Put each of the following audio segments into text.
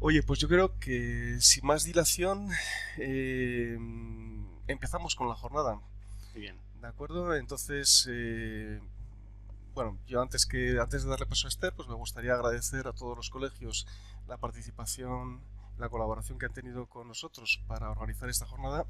Oye, pues yo creo que sin más dilación eh, empezamos con la jornada, Muy bien. ¿de acuerdo? Entonces, bueno, yo antes de darle paso a Esther, pues me gustaría agradecer a todos los colegios la participación, la colaboración que han tenido con nosotros para organizar esta jornada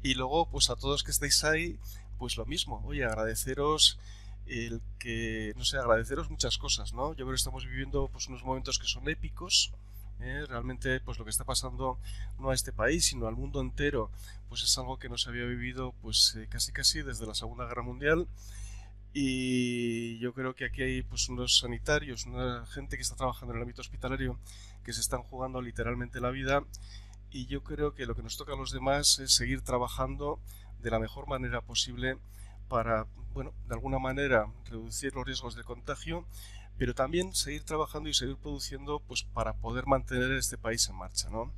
y luego, pues a todos que estáis ahí, pues lo mismo. Oye, agradeceros el que, no sé, agradeceros muchas cosas, ¿no? Yo creo que estamos viviendo pues unos momentos que son épicos. Realmente, pues lo que está pasando no a este país, sino al mundo entero, pues es algo que no se había vivido, pues casi casi desde la Segunda Guerra Mundial. Y yo creo que aquí hay pues unos sanitarios, una gente que está trabajando en el ámbito hospitalario, que se están jugando literalmente la vida y yo creo que lo que nos toca a los demás es seguir trabajando de la mejor manera posible para, bueno, de alguna manera reducir los riesgos de contagio, pero también seguir trabajando y seguir produciendo pues para poder mantener este país en marcha, ¿no?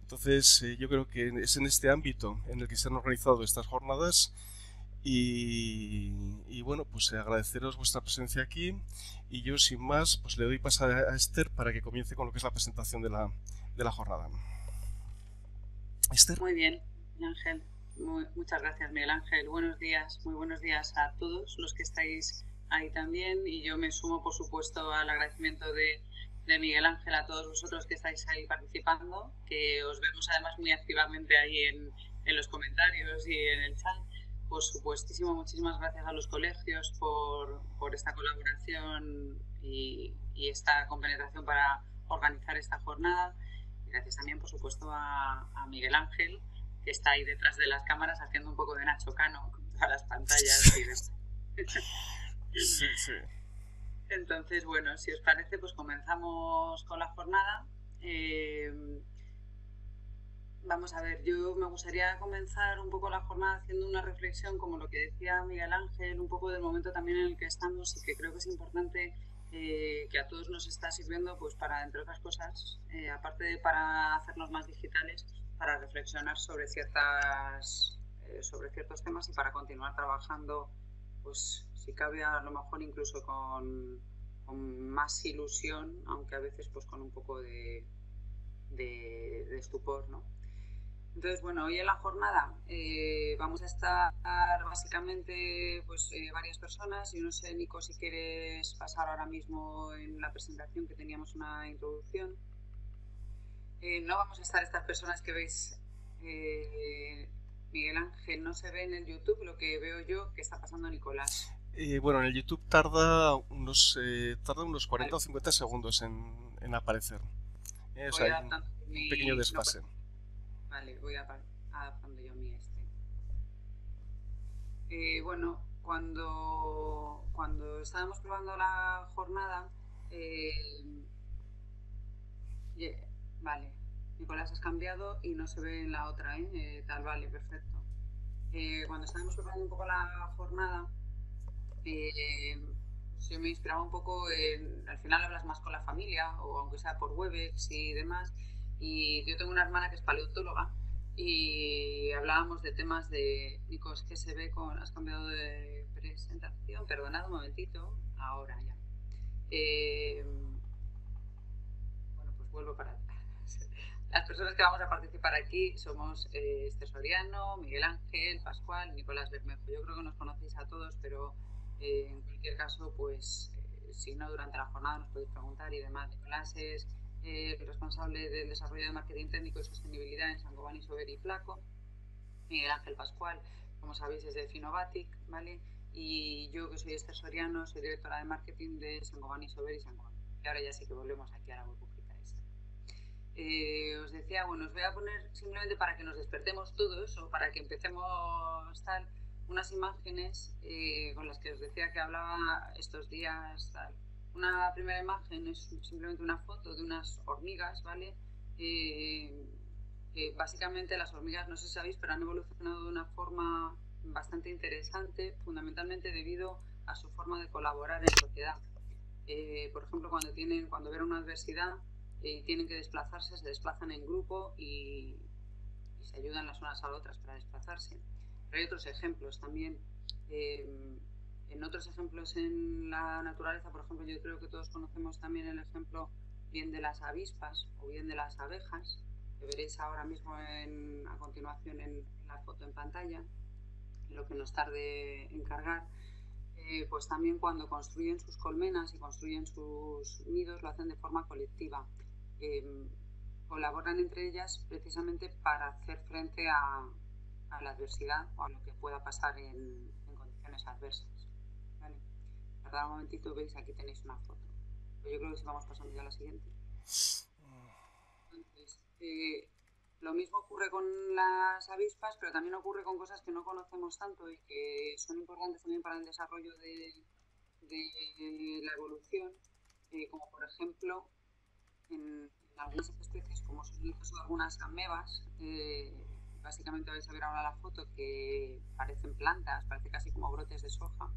Entonces, yo creo que es en este ámbito en el que se han organizado estas jornadas y bueno, pues agradeceros vuestra presencia aquí y yo sin más pues le doy paso a Esther para que comience con lo que es la presentación de la jornada. Esther. Muy bien, Ángel. Muchas gracias, Miguel Ángel. Buenos días, muy buenos días a todos los que estáis ahí también. Y yo me sumo, por supuesto, al agradecimiento de Miguel Ángel a todos vosotros que estáis ahí participando, que os vemos además muy activamente ahí en los comentarios y en el chat. Por supuestísimo, muchísimas gracias a los colegios por esta colaboración y esta compenetración para organizar esta jornada. Gracias también, por supuesto, a Miguel Ángel, que está ahí detrás de las cámaras haciendo un poco de Nacho Cano con todas las pantallas y demás. Sí, sí. Entonces, bueno, si os parece, pues comenzamos con la jornada. Vamos a ver, yo me gustaría comenzar un poco la jornada haciendo una reflexión, como lo que decía Miguel Ángel, un poco del momento también en el que estamos y que creo que es importante que a todos nos está sirviendo, pues para, entre otras cosas, aparte de para hacernos más digitales, para reflexionar sobre ciertos temas y para continuar trabajando, pues si cabe a lo mejor incluso con más ilusión, aunque a veces pues con un poco de estupor, ¿no? Entonces, bueno, hoy en la jornada vamos a estar básicamente pues, varias personas. Yo no sé, Nico, si quieres pasar ahora mismo en la presentación, que teníamos una introducción. No vamos a estar estas personas que veis, Miguel Ángel, no se ve en el YouTube lo que veo yo que está pasando Nicolás. Bueno, en el YouTube tarda unos 40 Vale, o 50 segundos en aparecer. O voy sea, hay adaptando un pequeño mi... No, desfase. vale, voy adaptando yo mi este. Bueno, cuando estábamos probando la jornada, eh, vale, Nicolás has cambiado y no se ve en la otra, ¿eh? Tal, vale, perfecto. Cuando estábamos probando un poco la jornada, eh, pues yo me inspiraba un poco en, al final hablas más con la familia, o aunque sea por Webex y demás, y yo tengo una hermana que es paleontóloga, y hablábamos de temas de, Nico, es que se ve con, has cambiado de presentación, perdonad un momentito, ahora ya. Eh, bueno, pues vuelvo para atrás. Las personas que vamos a participar aquí somos Esther Soriano, Miguel Ángel, Pascual, Nicolás Bermejo. Yo creo que nos conocéis a todos, pero en cualquier caso, pues si no, durante la jornada nos podéis preguntar y demás. Nicolás es el responsable del desarrollo de marketing técnico y sostenibilidad en Sangoban, Isover y Flaco. Miguel Ángel Pascual, como sabéis, es de Finovatic, ¿vale? Y yo, que soy Esther Soriano, soy directora de marketing de Sangoban, Isover y Sangoban. Y ahora ya sí que volvemos aquí a la burbujita esta. Os decía, bueno, os voy a poner simplemente para que nos despertemos todos o para que empecemos tal, unas imágenes con las que os decía que hablaba estos días. Tal. Una primera imagen es simplemente una foto de unas hormigas, ¿vale? Básicamente las hormigas, no sé si sabéis, pero han evolucionado de una forma bastante interesante, fundamentalmente debido a su forma de colaborar en sociedad. Por ejemplo, cuando ven una adversidad y tienen que desplazarse, se desplazan en grupo y se ayudan las unas a las otras para desplazarse. Pero hay otros ejemplos también. En otros ejemplos en la naturaleza, por ejemplo, yo creo que todos conocemos también el ejemplo bien de las avispas o bien de las abejas, que veréis ahora mismo a continuación en la foto en pantalla, en lo que nos tarde en cargar. Pues también cuando construyen sus colmenas y construyen sus nidos lo hacen de forma colectiva. Colaboran entre ellas precisamente para hacer frente a la adversidad o a lo que pueda pasar en condiciones adversas. ¿Vale? Tardad un momentito, veis, aquí tenéis una foto. Pues yo creo que si vamos pasando ya a la siguiente. Entonces, lo mismo ocurre con las avispas, pero también ocurre con cosas que no conocemos tanto y que son importantes también para el desarrollo de la evolución, como por ejemplo en algunas especies, como son el caso de algunas amebas, básicamente vais a ver ahora la foto que parecen plantas, parece casi como brotes de soja,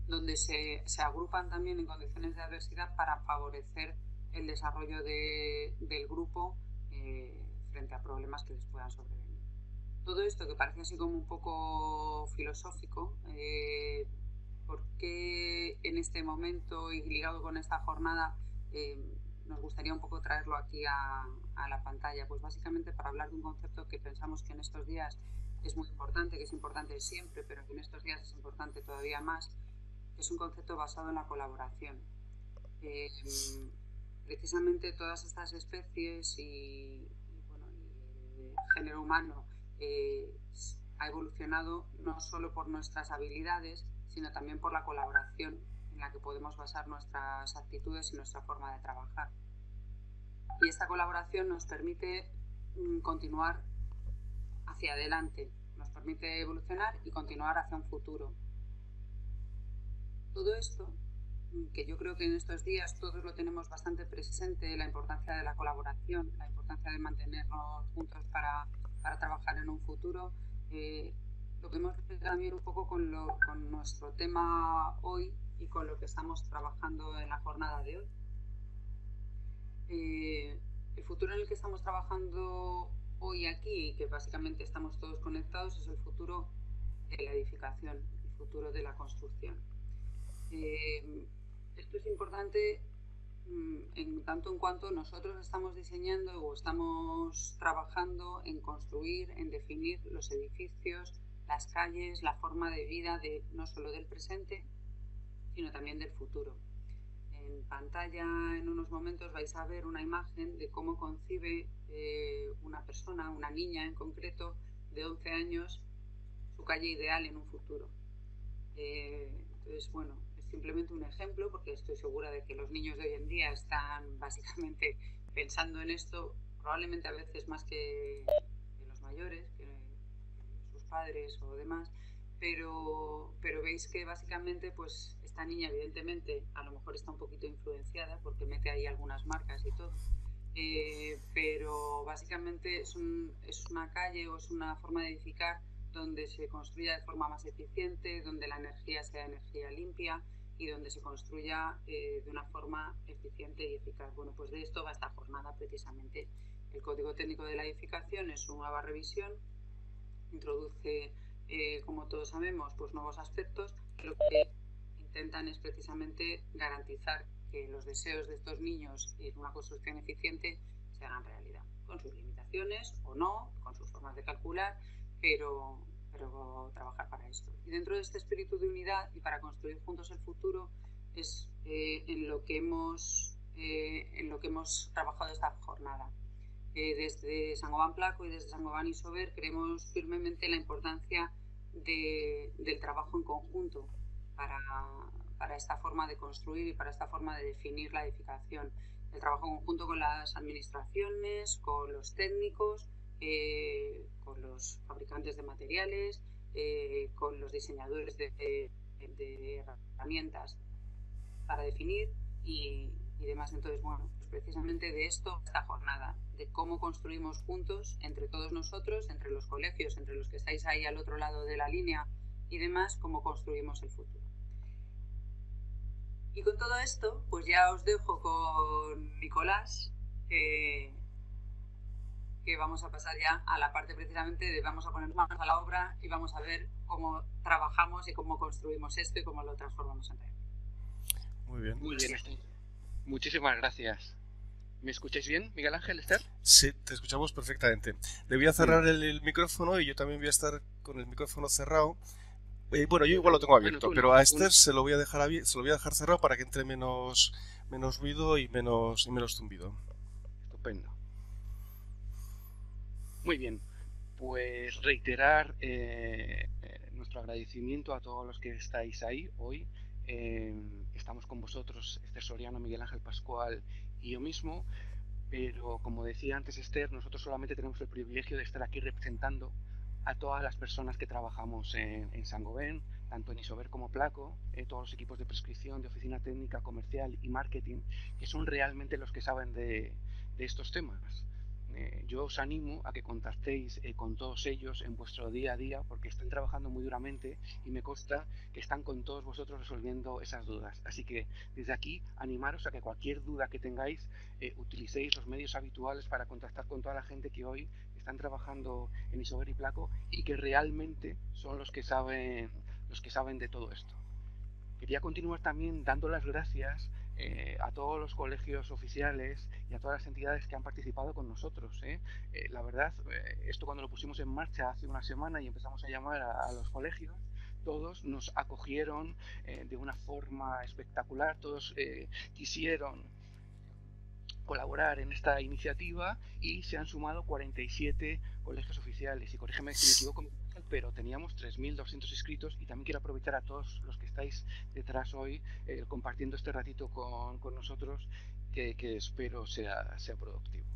donde se agrupan también en condiciones de adversidad para favorecer el desarrollo del grupo frente a problemas que les puedan sobrevenir. Todo esto que parece así como un poco filosófico, ¿por qué en este momento y ligado con esta jornada nos gustaría un poco traerlo aquí a la pantalla? Pues básicamente para hablar de un concepto que pensamos que en estos días es muy importante, que es importante siempre, pero que en estos días es importante todavía más, que es un concepto basado en la colaboración. Precisamente todas estas especies y el género humano ha evolucionado no solo por nuestras habilidades, sino también por la colaboración en la que podemos basar nuestras actitudes y nuestra forma de trabajar. Y esta colaboración nos permite continuar hacia adelante, nos permite evolucionar y continuar hacia un futuro. Todo esto, que yo creo que en estos días todos lo tenemos bastante presente, la importancia de la colaboración, la importancia de mantenernos juntos para trabajar en un futuro, lo vemos también un poco con nuestro tema hoy y con lo que estamos trabajando en la jornada de hoy. El futuro en el que estamos trabajando hoy aquí, que básicamente estamos todos conectados, es el futuro de la edificación, el futuro de la construcción. Esto es importante en tanto en cuanto nosotros estamos diseñando o estamos trabajando en construir, en definir los edificios, las calles, la forma de vida no solo del presente, sino también del futuro. En pantalla en unos momentos vais a ver una imagen de cómo concibe una persona, una niña en concreto, de 11 años, su calle ideal en un futuro. Entonces, bueno, es simplemente un ejemplo, porque estoy segura de que los niños de hoy en día están básicamente pensando en esto, probablemente a veces más que los mayores, que sus padres o demás, pero veis que básicamente pues esta niña evidentemente a lo mejor está un poquito influenciada porque mete ahí algunas marcas y todo, pero básicamente es una calle o es una forma de edificar donde se construya de forma más eficiente, donde la energía sea energía limpia y donde se construya de una forma eficiente y eficaz. Bueno, pues de esto va esta jornada precisamente. El Código Técnico de la Edificación es una nueva revisión, introduce, como todos sabemos, pues nuevos aspectos. Lo que intentan es precisamente garantizar que los deseos de estos niños en una construcción eficiente se hagan realidad, con sus limitaciones o no, con sus formas de calcular, pero trabajar para esto. Y dentro de este espíritu de unidad y para construir juntos el futuro es en lo que hemos trabajado esta jornada. Desde Saint-Gobain Placo y desde Saint-Gobain Isover creemos firmemente la importancia del trabajo en conjunto para esta forma de construir y para esta forma de definir la edificación. El trabajo conjunto con las administraciones, con los técnicos, con los fabricantes de materiales, con los diseñadores de herramientas para definir y demás. Entonces, bueno, pues precisamente de esto esta jornada, de cómo construimos juntos, entre todos nosotros, entre los colegios, entre los que estáis ahí al otro lado de la línea y demás, cómo construimos el futuro. Y con todo esto, pues ya os dejo con Nicolás, que vamos a pasar ya a la parte precisamente de vamos a poner manos a la obra y vamos a ver cómo trabajamos y cómo construimos esto y cómo lo transformamos en realidad. Muy bien. Muy bien. Muchísimas gracias. ¿Me escucháis bien, Miguel Ángel, Esther? Sí, te escuchamos perfectamente. Le voy a Muy cerrar bien. el micrófono y yo también voy a estar con el micrófono cerrado. Bueno, yo igual lo Estupendo. tengo Bueno, abierto, tú pero no. a Esther se lo voy a dejar se lo voy a dejar cerrado para que entre menos ruido y menos zumbido. Estupendo. Muy bien. Pues reiterar nuestro agradecimiento a todos los que estáis ahí hoy. Estamos con vosotros, Esther Soriano, Miguel Ángel Pascual y yo mismo. Pero como decía antes Esther, nosotros solamente tenemos el privilegio de estar aquí representando a todas las personas que trabajamos en Saint-Gobain, tanto en Isover como Placo, todos los equipos de prescripción, de oficina técnica, comercial y marketing, que son realmente los que saben de estos temas. Yo os animo a que contactéis con todos ellos en vuestro día a día porque están trabajando muy duramente y me consta que están con todos vosotros resolviendo esas dudas. Así que desde aquí animaros a que cualquier duda que tengáis utilicéis los medios habituales para contactar con toda la gente que hoy están trabajando en Isover y Placo y que realmente son los que saben de todo esto. Quería continuar también dando las gracias a todos los colegios oficiales y a todas las entidades que han participado con nosotros. La verdad, esto cuando lo pusimos en marcha hace una semana y empezamos a llamar a los colegios, todos nos acogieron de una forma espectacular, todos quisieron colaborar en esta iniciativa y se han sumado 47 colegios oficiales. Y corrígeme si me equivoco, pero teníamos 3.200 inscritos y también quiero aprovechar a todos los que estáis detrás hoy compartiendo este ratito con nosotros que espero sea productivo.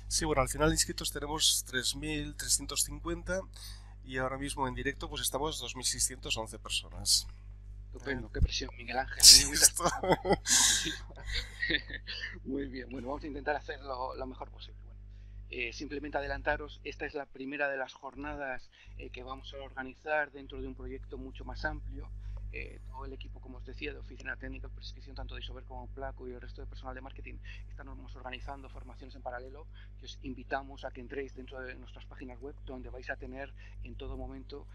Sí, bueno, al final inscritos tenemos 3.350 y ahora mismo en directo pues estamos 2.611 personas. Estupendo, qué presión, Miguel Ángel. Sí, Muy, esto... muy bien, bueno, vamos a intentar hacerlo lo mejor posible. Bueno, simplemente adelantaros, esta es la primera de las jornadas que vamos a organizar dentro de un proyecto mucho más amplio. Todo el equipo, como os decía, de oficina técnica, prescripción, tanto de Isover como Placo y el resto de personal de marketing, estamos organizando formaciones en paralelo que os invitamos a que entréis dentro de nuestras páginas web donde vais a tener en todo momento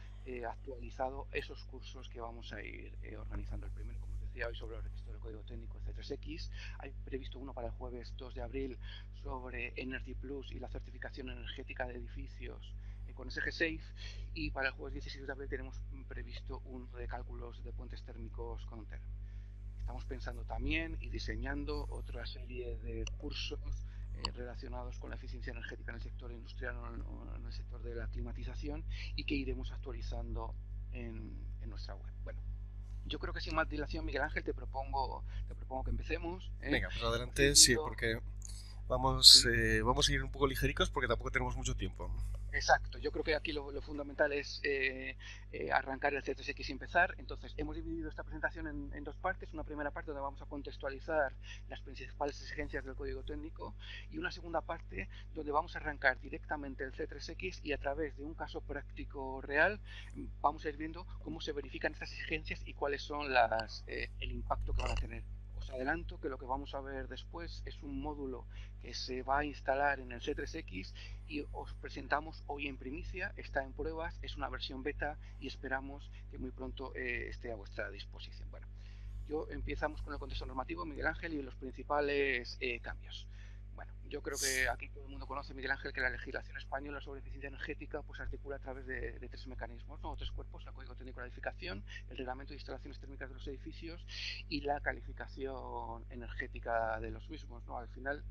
actualizado esos cursos que vamos a ir organizando. El primero, como os decía, hoy sobre el registro del código técnico C3X. Hay previsto uno para el jueves 2 de abril sobre Energy Plus y la certificación energética de edificios con SG Safe, y para el jueves 16 de abril tenemos previsto uno de cálculos de puentes térmicos con TER. Estamos pensando también y diseñando otra serie de cursos relacionados con la eficiencia energética en el sector industrial o en el sector de la climatización y que iremos actualizando en nuestra web. Bueno, yo creo que sin más dilación, Miguel Ángel, te propongo que empecemos. Venga, pues Hemos adelante, sí, dividido, porque sí, vamos a ir un poco ligericos porque tampoco tenemos mucho tiempo. exacto, yo creo que aquí lo fundamental es arrancar el C3X y empezar. Entonces, hemos dividido esta presentación en dos partes. Una primera parte donde vamos a contextualizar las principales exigencias del código técnico y una segunda parte donde vamos a arrancar directamente el C3X y a través de un caso práctico real vamos a ir viendo cómo se verifican estas exigencias y cuáles son el impacto que van a tener. Os adelanto que lo que vamos a ver después es un módulo que se va a instalar en el C3X y os presentamos hoy en primicia, está en pruebas, es una versión beta y esperamos que muy pronto esté a vuestra disposición. Bueno, empezamos con el contexto normativo, Miguel Ángel, y los principales cambios. Bueno, yo creo que aquí todo el mundo conoce, Miguel Ángel, que la legislación española sobre eficiencia energética pues articula a través de tres mecanismos, ¿no? O tres cuerpos: el Código Técnico de la Edificación, el Reglamento de Instalaciones Térmicas de los Edificios y la calificación energética de los mismos, ¿no? Al final,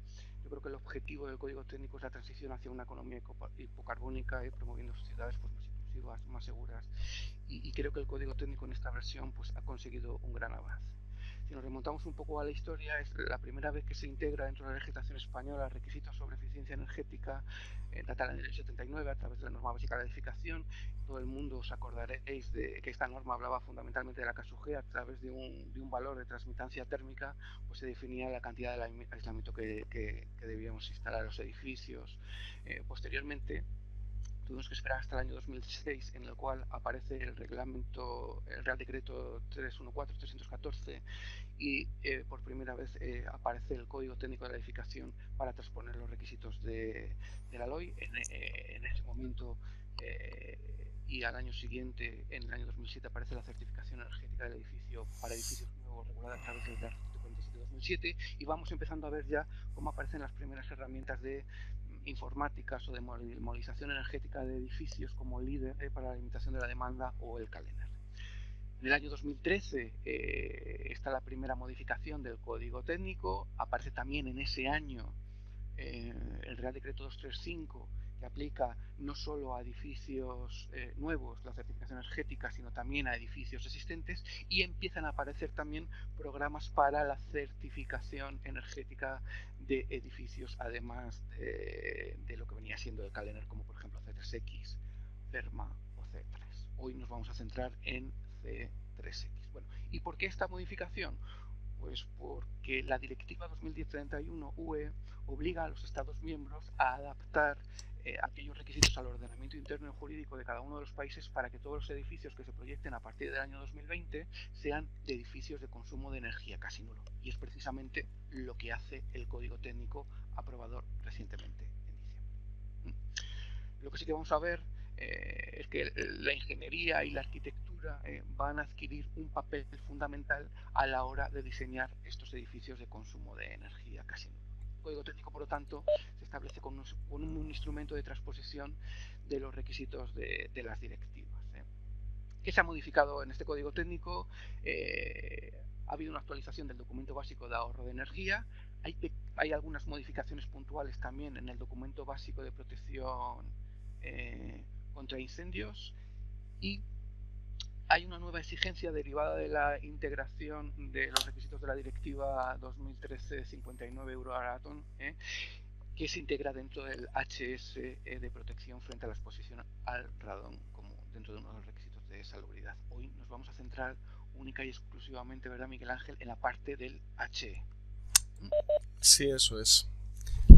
yo creo que el objetivo del Código Técnico es la transición hacia una economía hipocarbónica y promoviendo sociedades pues, más inclusivas, más seguras. Y creo que el Código Técnico en esta versión pues, ha conseguido un gran avance. Si nos remontamos un poco a la historia, es la primera vez que se integra dentro de la legislación española requisitos sobre eficiencia energética, data del año 79 a través de la norma básica de la edificación. Todo el mundo os acordaréis de que esta norma hablaba fundamentalmente de la KSUG. A través de un valor de transmitancia térmica pues se definía la cantidad de aislamiento que debíamos instalar en los edificios. Posteriormente tuvimos que esperar hasta el año 2006, en el cual aparece el Real Decreto 314 y por primera vez aparece el Código Técnico de la Edificación para transponer los requisitos de la LOI. En ese momento y al año siguiente, en el año 2007, aparece la certificación energética del edificio para edificios nuevos regulada a través del artículo de 2007, y vamos empezando a ver ya cómo aparecen las primeras herramientas de informáticas o de modelización energética de edificios como el LEADER para la limitación de la demanda o el CalEner. En el año 2013 está la primera modificación del código técnico. Aparece también en ese año el Real Decreto 235, que aplica no solo a edificios nuevos la certificación energética, sino también a edificios existentes, y empiezan a aparecer también programas para la certificación energética de edificios, además de lo que venía siendo el CalEner, como por ejemplo C3X, CERMA o C3. Hoy nos vamos a centrar en C3X. Bueno, ¿y por qué esta modificación? Pues porque la Directiva 2010/31 UE obliga a los Estados miembros a adaptar aquellos requisitos al ordenamiento interno y jurídico de cada uno de los países para que todos los edificios que se proyecten a partir del año 2020 sean de edificios de consumo de energía casi nulo. Y es precisamente lo que hace el código técnico aprobado recientemente en diciembre. Lo que sí que vamos a ver es que la ingeniería y la arquitectura van a adquirir un papel fundamental a la hora de diseñar estos edificios de consumo de energía casi nulo. El código técnico, por lo tanto, se establece con un instrumento de transposición de los requisitos de las directivas. ¿Qué se ha modificado en este código técnico? Ha habido una actualización del documento básico de ahorro de energía. Hay algunas modificaciones puntuales también en el documento básico de protección contra incendios, y hay una nueva exigencia derivada de la integración de los requisitos de la Directiva 2013/59 Euratom, que se integra dentro del HS de protección frente a la exposición al radón como dentro de uno de los requisitos de salubridad. Hoy nos vamos a centrar única y exclusivamente, ¿verdad, Miguel Ángel?, en la parte del HE. Sí, eso es.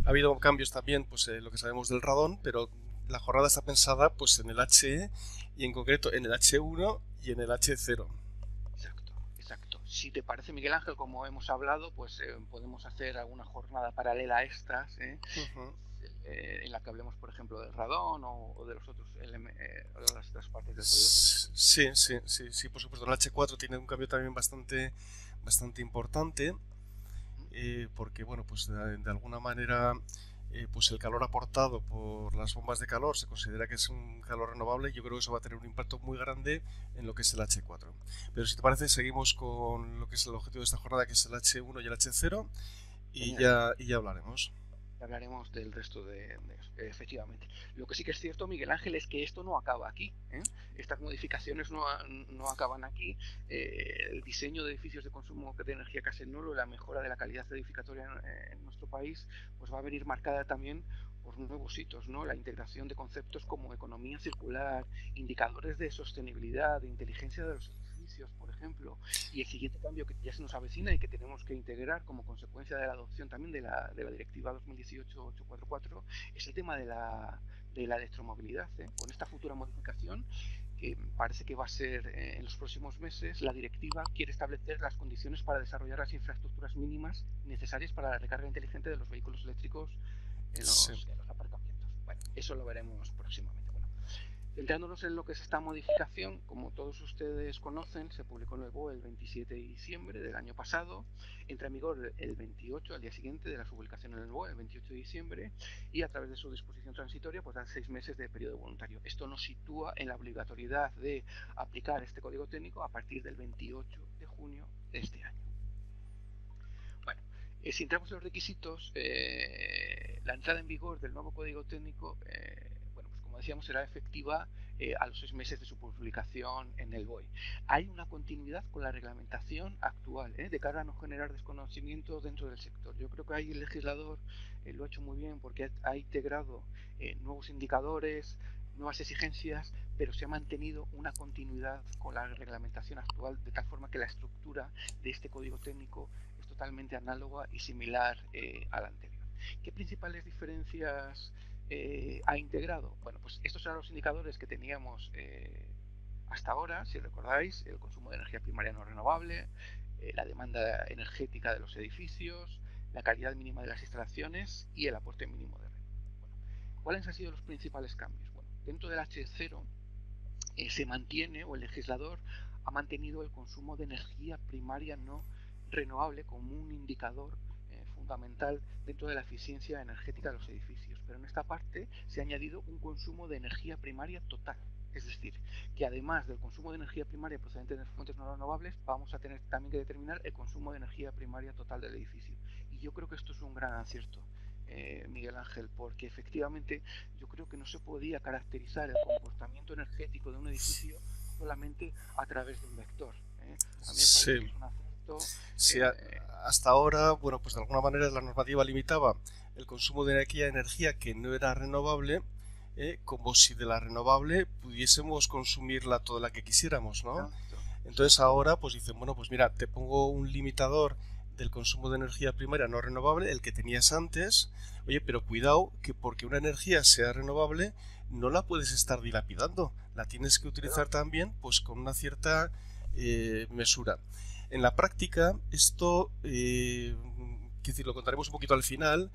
Ha habido cambios también, pues lo que sabemos del radón, pero la jornada está pensada pues en el HE y en concreto en el H1 y en el H0. Exacto. Si te parece, Miguel Ángel, como hemos hablado, pues podemos hacer alguna jornada paralela a estas, en la que hablemos, por ejemplo, del radón o de los otros o de las otras partes del código. Sí, por supuesto. El H4 tiene un cambio también bastante importante, porque bueno, pues de alguna manera pues el calor aportado por las bombas de calor se considera que es un calor renovable, y yo creo que eso va a tener un impacto muy grande en lo que es el H4. Pero si te parece, seguimos con lo que es el objetivo de esta jornada, que es el H1 y el H0, y ya hablaremos. Hablaremos del resto de eso, efectivamente. Lo que sí que es cierto, Miguel Ángel, es que esto no acaba aquí. Estas modificaciones no acaban aquí. El diseño de edificios de consumo de energía casi nulo, la mejora de la calidad edificatoria en nuestro país, pues va a venir marcada también por nuevos hitos, ¿no? La integración de conceptos como economía circular, indicadores de sostenibilidad, de inteligencia de los edificios, por ejemplo, y el siguiente cambio que ya se nos avecina y que tenemos que integrar como consecuencia de la adopción también de la Directiva 2018/844 es el tema de la electromovilidad. Con esta futura modificación, que parece que va a ser en los próximos meses, la directiva quiere establecer las condiciones para desarrollar las infraestructuras mínimas necesarias para la recarga inteligente de los vehículos eléctricos en los aparcamientos. Bueno, eso lo veremos próximamente. Centrándonos en lo que es esta modificación, como todos ustedes conocen, se publicó en el BOE el 27 de diciembre del año pasado, entra en vigor el 28, al día siguiente de la publicación en el BOE, el 28 de diciembre, y a través de su disposición transitoria pues dan 6 meses de periodo voluntario. Esto nos sitúa en la obligatoriedad de aplicar este código técnico a partir del 28 de junio de este año. Bueno, si entramos en los requisitos, la entrada en vigor del nuevo código técnico como decíamos, será efectiva a los 6 meses de su publicación en el BOE. Hay una continuidad con la reglamentación actual, de cara a no generar desconocimiento dentro del sector. Yo creo que ahí el legislador lo ha hecho muy bien, porque ha integrado nuevos indicadores, nuevas exigencias, pero se ha mantenido una continuidad con la reglamentación actual, de tal forma que la estructura de este código técnico es totalmente análoga y similar a la anterior. ¿Qué principales diferencias ha integrado? Bueno, pues estos eran los indicadores que teníamos hasta ahora, si recordáis: el consumo de energía primaria no renovable, la demanda energética de los edificios, la calidad mínima de las instalaciones y el aporte mínimo de red. Bueno, ¿cuáles han sido los principales cambios? Bueno, dentro del H0 se mantiene, o el legislador ha mantenido, el consumo de energía primaria no renovable como un indicador fundamental dentro de la eficiencia energética de los edificios. Pero en esta parte se ha añadido un consumo de energía primaria total. Es decir, que además del consumo de energía primaria procedente de fuentes no renovables, vamos a tener también que determinar el consumo de energía primaria total del edificio. Y yo creo que esto es un gran acierto, Miguel Ángel, porque efectivamente yo creo que no se podía caracterizar el comportamiento energético de un edificio solamente a través de un vector. A mí me parece que es un acierto. Sí, hasta ahora, bueno, pues de alguna manera la normativa limitaba el consumo de energía que no era renovable, como si de la renovable pudiésemos consumirla toda la que quisiéramos, ¿no? Exacto. Entonces ahora pues dicen, bueno, pues mira, te pongo un limitador del consumo de energía primaria no renovable, el que tenías antes. Oye, pero cuidado, que porque una energía sea renovable no la puedes estar dilapidando, la tienes que utilizar también pues con una cierta mesura. En la práctica esto, quiero decir, lo contaremos un poquito al final.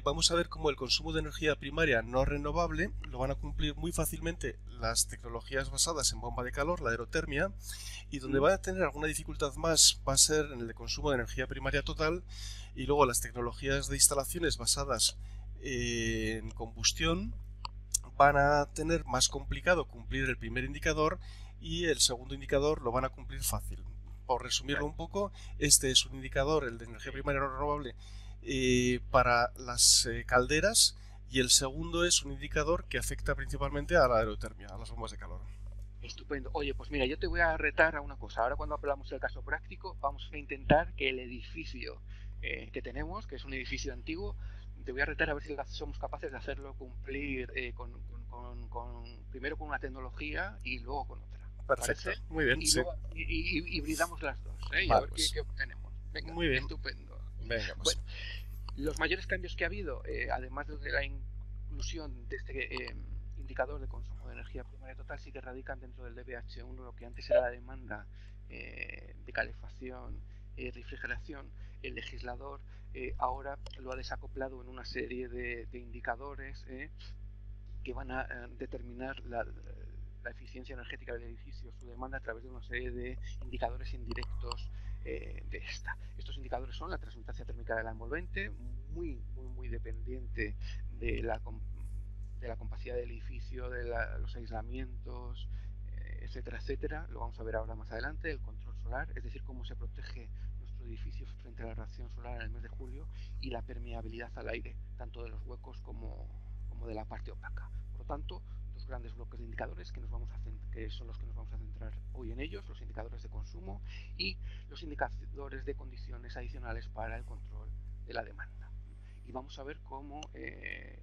Vamos a ver cómo el consumo de energía primaria no renovable lo van a cumplir muy fácilmente las tecnologías basadas en bomba de calor, la aerotermia, y donde van a tener alguna dificultad más va a ser en el consumo de energía primaria total, y luego las tecnologías de instalaciones basadas en combustión van a tener más complicado cumplir el primer indicador, y el segundo indicador lo van a cumplir fácil. Por resumirlo un poco, este es un indicador, el de energía primaria no renovable, para las calderas, y el segundo es un indicador que afecta principalmente a la aerotermia, a las bombas de calor. Estupendo. Oye, pues mira, yo te voy a retar a una cosa. Ahora cuando hablamos del caso práctico, vamos a intentar que el edificio que tenemos, que es un edificio antiguo, te voy a retar a ver si somos capaces de hacerlo cumplir primero con una tecnología y luego con otra. Perfecto, ¿Parece? muy bien, Y sí. luego hibridamos las dos, y a Vale, ver pues, qué obtenemos. Venga, muy bien. estupendo. Venga, pues. Bueno, los mayores cambios que ha habido, además de la inclusión de este indicador de consumo de energía primaria total, sí que radican dentro del DBH1, lo que antes era la demanda de calefacción, refrigeración. El legislador ahora lo ha desacoplado en una serie de indicadores que van a determinar la eficiencia energética del edificio, su demanda, a través de una serie de indicadores indirectos de esta. Estos indicadores son la transmitancia térmica de la envolvente, muy dependiente de la capacidad del edificio, de los aislamientos, etcétera. Lo vamos a ver ahora más adelante. El control solar, es decir, cómo se protege nuestro edificio frente a la radiación solar en el mes de julio, y la permeabilidad al aire, tanto de los huecos como de la parte opaca. Por lo tanto, dos grandes bloques de indicadores que son los que nos vamos a centrar hoy en ellos: los indicadores de consumo y los indicadores de condiciones adicionales para el control de la demanda. Y vamos a ver cómo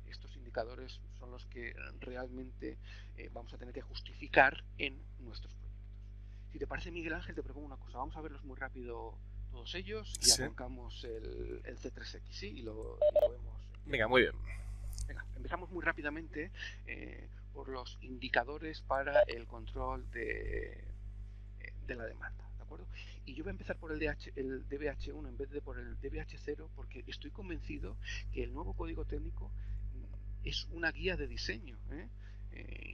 estos indicadores son los que realmente vamos a tener que justificar en nuestros proyectos. Si te parece, Miguel Ángel, te propongo una cosa. Vamos a verlos muy rápido todos ellos y sí. Arrancamos el C3X, ¿sí? Y lo vemos. Venga, muy bien. Venga, empezamos muy rápidamente por los indicadores para el control de la demanda, ¿de acuerdo? Y yo voy a empezar por el DBH1 en vez de por el DBH0, porque estoy convencido que el nuevo código técnico es una guía de diseño,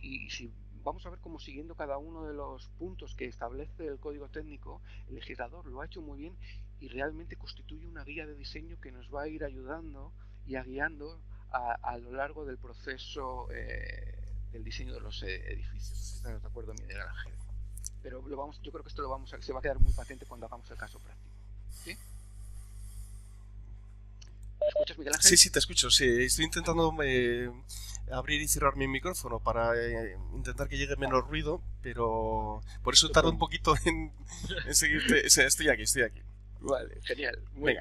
y si vamos a ver cómo, siguiendo cada uno de los puntos que establece el código técnico, el legislador lo ha hecho muy bien y realmente constituye una guía de diseño que nos va a ir ayudando y guiando a lo largo del proceso del diseño de los edificios. ¿Estás de acuerdo, Miguel Ángel? Pero yo creo que esto se va a quedar muy patente cuando hagamos el caso práctico. ¿Sí? ¿Me escuchas, Miguel Ángel? Sí, te escucho. Sí, estoy intentando abrir y cerrar mi micrófono para intentar que llegue menos ruido, pero por eso tardo un poquito en seguirte. O sea, estoy aquí. Vale, genial. Muy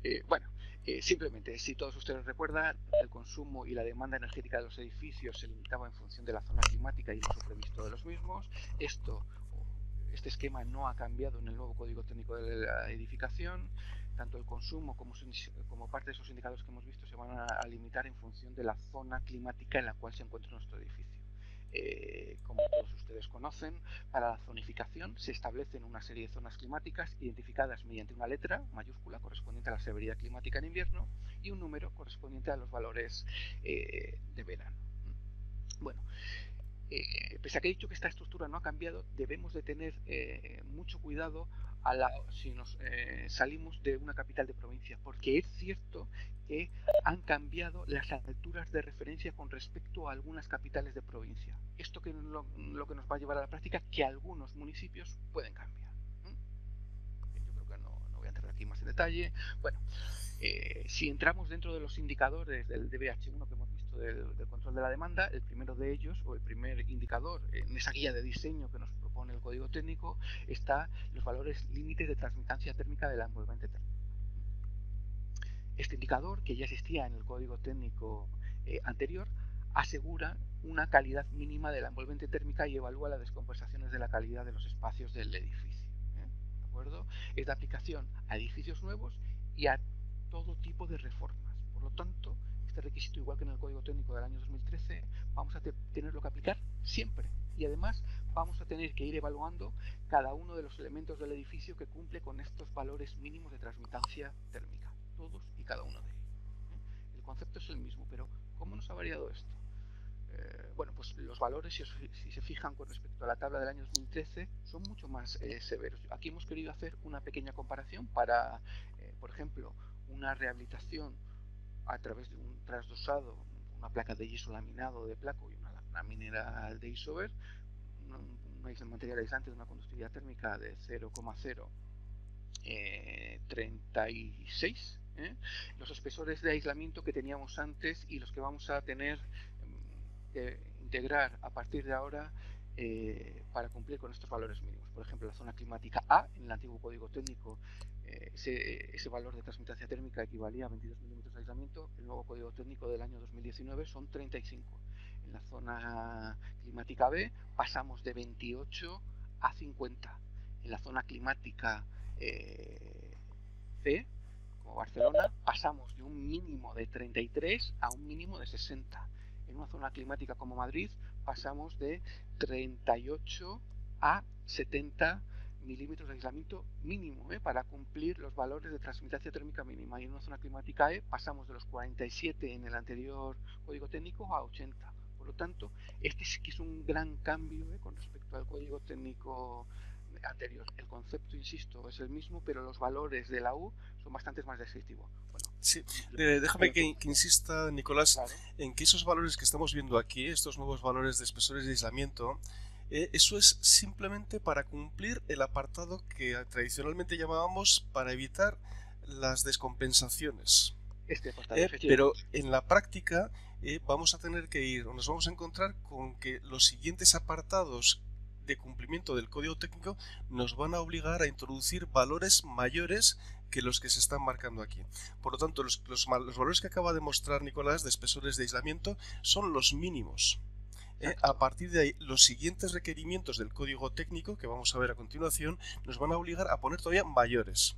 bien. Bueno, simplemente, si todos ustedes recuerdan, el consumo y la demanda energética de los edificios se limitaba en función de la zona climática y el uso previsto de los mismos. Este esquema no ha cambiado en el nuevo código técnico de la edificación. Tanto el consumo como parte de esos indicadores que hemos visto se van a limitar en función de la zona climática en la cual se encuentra nuestro edificio. Como todos ustedes conocen, para la zonificación se establecen una serie de zonas climáticas identificadas mediante una letra mayúscula correspondiente a la severidad climática en invierno y un número correspondiente a los valores de verano. Bueno, pese a que he dicho que esta estructura no ha cambiado, debemos de tener mucho cuidado si nos salimos de una capital de provincia, porque es cierto que han cambiado las alturas de referencia con respecto a algunas capitales de provincia. Esto que lo que nos va a llevar a la práctica que algunos municipios pueden cambiar. Yo creo que no voy a entrar aquí más en detalle. Bueno, si entramos dentro de los indicadores del DBH1 que hemos visto del control de la demanda, el primero de ellos, o el primer indicador en esa guía de diseño que nos propone el código técnico, está los valores límites de transmitancia térmica de la envolvente térmica. Este indicador, que ya existía en el código técnico anterior, asegura una calidad mínima de la envolvente térmica y evalúa las descompensaciones de la calidad de los espacios del edificio. ¿De acuerdo? Es de aplicación a edificios nuevos y a todo tipo de reformas. Por lo tanto, este requisito, igual que en el código técnico del año 2013, vamos a tenerlo que aplicar siempre. Y además vamos a tener que ir evaluando cada uno de los elementos del edificio que cumple con estos valores mínimos de transmitancia térmica. Todos y cada uno de ellos. El concepto es el mismo, pero ¿cómo nos ha variado esto? Bueno, pues los valores, si se fijan con respecto a la tabla del año 2013, son mucho más severos. Aquí hemos querido hacer una pequeña comparación para, por ejemplo, una rehabilitación a través de un trasdosado, una placa de yeso laminado de placo y una mineral de isover, un material aislante de una conductividad térmica de 0,036, los espesores de aislamiento que teníamos antes y los que vamos a tener que integrar a partir de ahora para cumplir con estos valores mínimos. Por ejemplo, la zona climática A, en el antiguo código técnico, ese valor de transmitancia térmica equivalía a 22 milímetros de aislamiento. El nuevo código técnico del año 2019 son 35. En la zona climática B pasamos de 28 a 50. En la zona climática C, como Barcelona, pasamos de un mínimo de 33 a un mínimo de 60. En una zona climática como Madrid pasamos de 38 a 70 milímetros de aislamiento mínimo para cumplir los valores de transmitancia térmica mínima. Y en una zona climática E pasamos de los 47 en el anterior código técnico a 80. Por lo tanto, este sí que es un gran cambio con respecto al código técnico anterior. El concepto, insisto, es el mismo, pero los valores de la U son bastante más descriptivos. Bueno, sí, déjame que insista, Nicolás, claro, en que esos valores que estamos viendo aquí, estos nuevos valores de espesores de aislamiento, eso es simplemente para cumplir el apartado que tradicionalmente llamábamos para evitar las descompensaciones. Pero en la práctica vamos a tener que ir, o nos vamos a encontrar con que los siguientes apartados de cumplimiento del código técnico nos van a obligar a introducir valores mayores que los que se están marcando aquí. Por lo tanto, los valores que acaba de mostrar Nicolás de espesores de aislamiento son los mínimos. A partir de ahí, los siguientes requerimientos del código técnico, que vamos a ver a continuación, nos van a obligar a poner todavía mayores.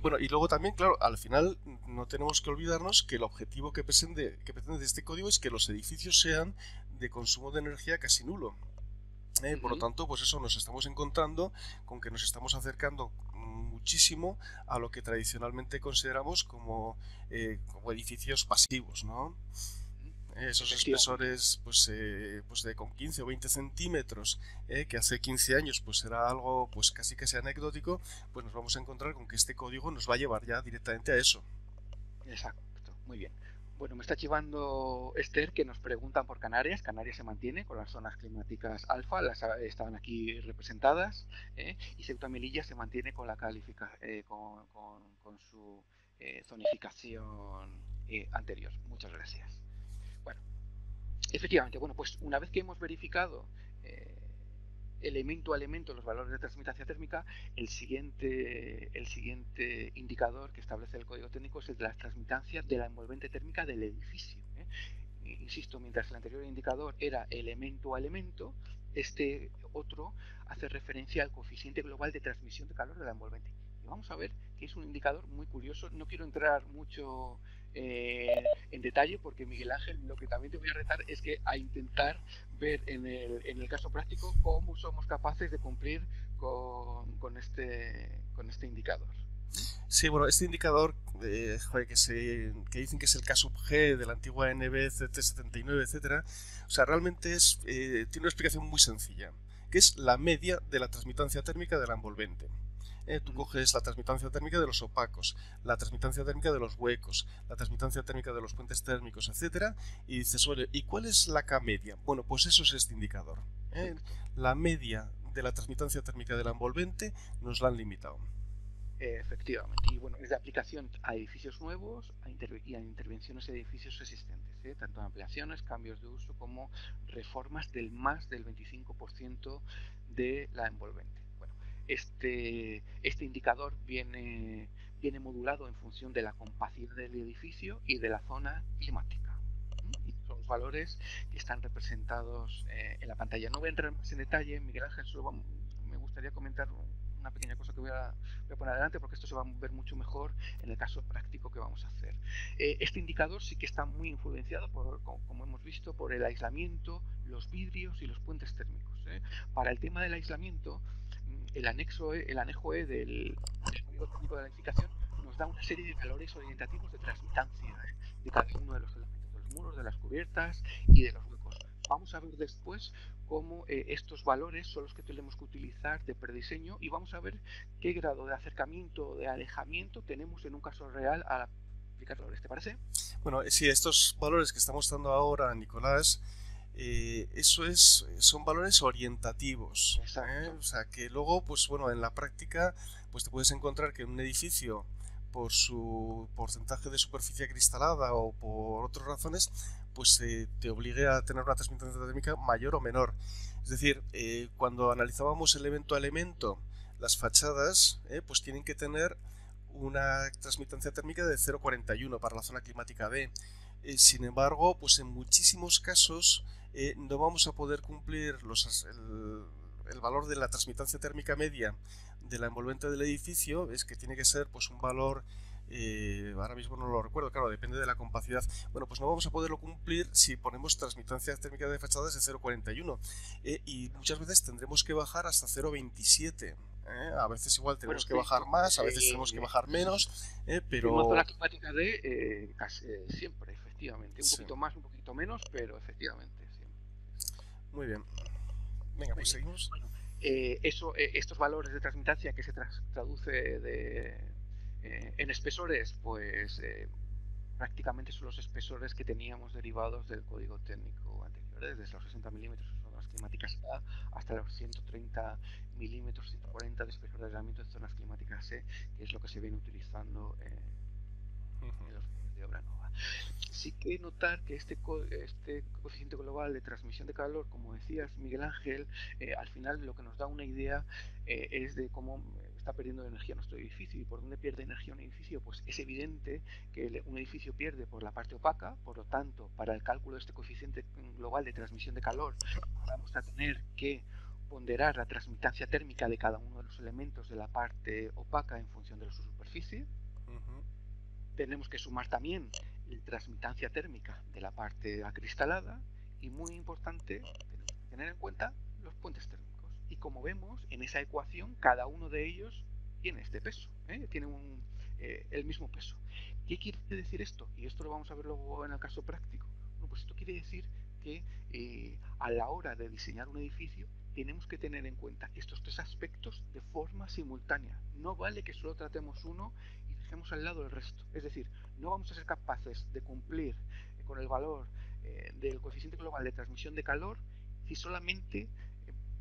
Bueno, y luego también, claro, al final no tenemos que olvidarnos que el objetivo que pretende este código es que los edificios sean de consumo de energía casi nulo. Por lo tanto, pues eso, nos estamos encontrando con que nos estamos acercando muchísimo a lo que tradicionalmente consideramos como edificios pasivos, ¿no? Esos espesores pues de con 15 o 20 centímetros que hace 15 años pues era algo pues casi anecdótico, pues nos vamos a encontrar con que este código nos va a llevar ya directamente a eso. Exacto, muy bien. Bueno, me está chivando Esther que nos preguntan por Canarias. Canarias se mantiene con las zonas climáticas alfa, las estaban aquí representadas, y Ceuta y Melilla se mantiene con la con su zonificación anterior. Muchas gracias. Bueno, efectivamente, bueno, pues una vez que hemos verificado elemento a elemento los valores de transmitancia térmica, el siguiente indicador que establece el código técnico es el de la transmitancia de la envolvente térmica del edificio. Insisto, mientras el anterior indicador era elemento a elemento, este otro hace referencia al coeficiente global de transmisión de calor de la envolvente. Y vamos a ver que es un indicador muy curioso. No quiero entrar mucho en detalle porque, Miguel Ángel, lo que también te voy a retar es que a intentar ver en el caso práctico cómo somos capaces de cumplir con este indicador. Sí, bueno, este indicador que dicen que es el caso G de la antigua NB CT79, etcétera, o sea, realmente tiene una explicación muy sencilla. que es la media de la transmitancia térmica de la envolvente. Tú coges la transmitancia térmica de los opacos, la transmitancia térmica de los huecos, la transmitancia térmica de los puentes térmicos, etcétera, y dices, oye, ¿y cuál es la K media? Bueno, pues eso es este indicador. La media de la transmitancia térmica de la envolvente nos la han limitado. Efectivamente, y bueno, es de aplicación a edificios nuevos y a intervenciones de edificios existentes, tanto ampliaciones, cambios de uso como reformas del más del 25% de la envolvente. Bueno, este indicador viene modulado en función de la compacidad del edificio y de la zona climática. Y son los valores que están representados en la pantalla. No voy a entrar más en detalle, Miguel Ángel, solo me gustaría comentar una pequeña cosa que voy a poner adelante, porque esto se va a ver mucho mejor en el caso práctico que vamos a hacer. Este indicador sí que está muy influenciado, como hemos visto, por el aislamiento, los vidrios y los puentes térmicos. Para el tema del aislamiento, el anejo E del código técnico de la edificación nos da una serie de valores orientativos de transmitancia de cada uno de los elementos, de los muros, de las cubiertas y de los huecos. Vamos a ver después cómo estos valores son los que tenemos que utilizar de prediseño, y vamos a ver qué grado de acercamiento o de alejamiento tenemos en un caso real al aplicar valores. ¿Te parece? Bueno, sí, estos valores que estamos dando ahora, Nicolás, son valores orientativos. O sea, que luego, pues bueno, en la práctica, pues te puedes encontrar que en un edificio, por su porcentaje de superficie acristalada o por otras razones, pues te obligue a tener una transmitancia térmica mayor o menor. Es decir, cuando analizábamos elemento a elemento, las fachadas pues tienen que tener una transmitancia térmica de 0,41 para la zona climática D. Sin embargo, pues en muchísimos casos no vamos a poder cumplir el valor de la transmitancia térmica media de la envolvente del edificio. Es que tiene que ser pues un valor, ahora mismo no lo recuerdo, claro, depende de la compacidad. Bueno, pues no vamos a poderlo cumplir si ponemos transmitancia térmica de fachadas de 0,41 y muchas veces tendremos que bajar hasta 0,27. A veces igual tenemos que bajar más, a veces tenemos que bajar menos, pero... En zona climática D, casi siempre, efectivamente. Un poquito más, un poquito menos, pero efectivamente siempre. Muy bien. Venga, pues seguimos. Bueno, estos valores de transmitancia que se traduce en espesores, pues prácticamente son los espesores que teníamos derivados del código técnico anterior, desde los 60 milímetros en zonas climáticas A hasta los 130 milímetros, 140 de espesor de aislamiento en zonas climáticas C, que es lo que se viene utilizando en los planes de obra nueva. Sí que notar que este coeficiente global de transmisión de calor, como decías, Miguel Ángel, al final lo que nos da una idea es de cómo está perdiendo energía nuestro edificio. ¿Y por dónde pierde energía un edificio? Pues es evidente que un edificio pierde por la parte opaca. Por lo tanto, para el cálculo de este coeficiente global de transmisión de calor, vamos a tener que ponderar la transmitancia térmica de cada uno de los elementos de la parte opaca en función de su superficie. Tenemos que sumar también la transmitancia térmica de la parte acristalada, y muy importante, tenemos que tener en cuenta los puentes térmicos. Y como vemos en esa ecuación, cada uno de ellos tiene este peso, tiene el mismo peso. ¿Qué quiere decir esto? Y esto lo vamos a ver luego en el caso práctico. Bueno, pues esto quiere decir que a la hora de diseñar un edificio tenemos que tener en cuenta estos tres aspectos de forma simultánea. No vale que solo tratemos uno y dejemos al lado el resto. Es decir, no vamos a ser capaces de cumplir con el valor del coeficiente global de transmisión de calor si solamente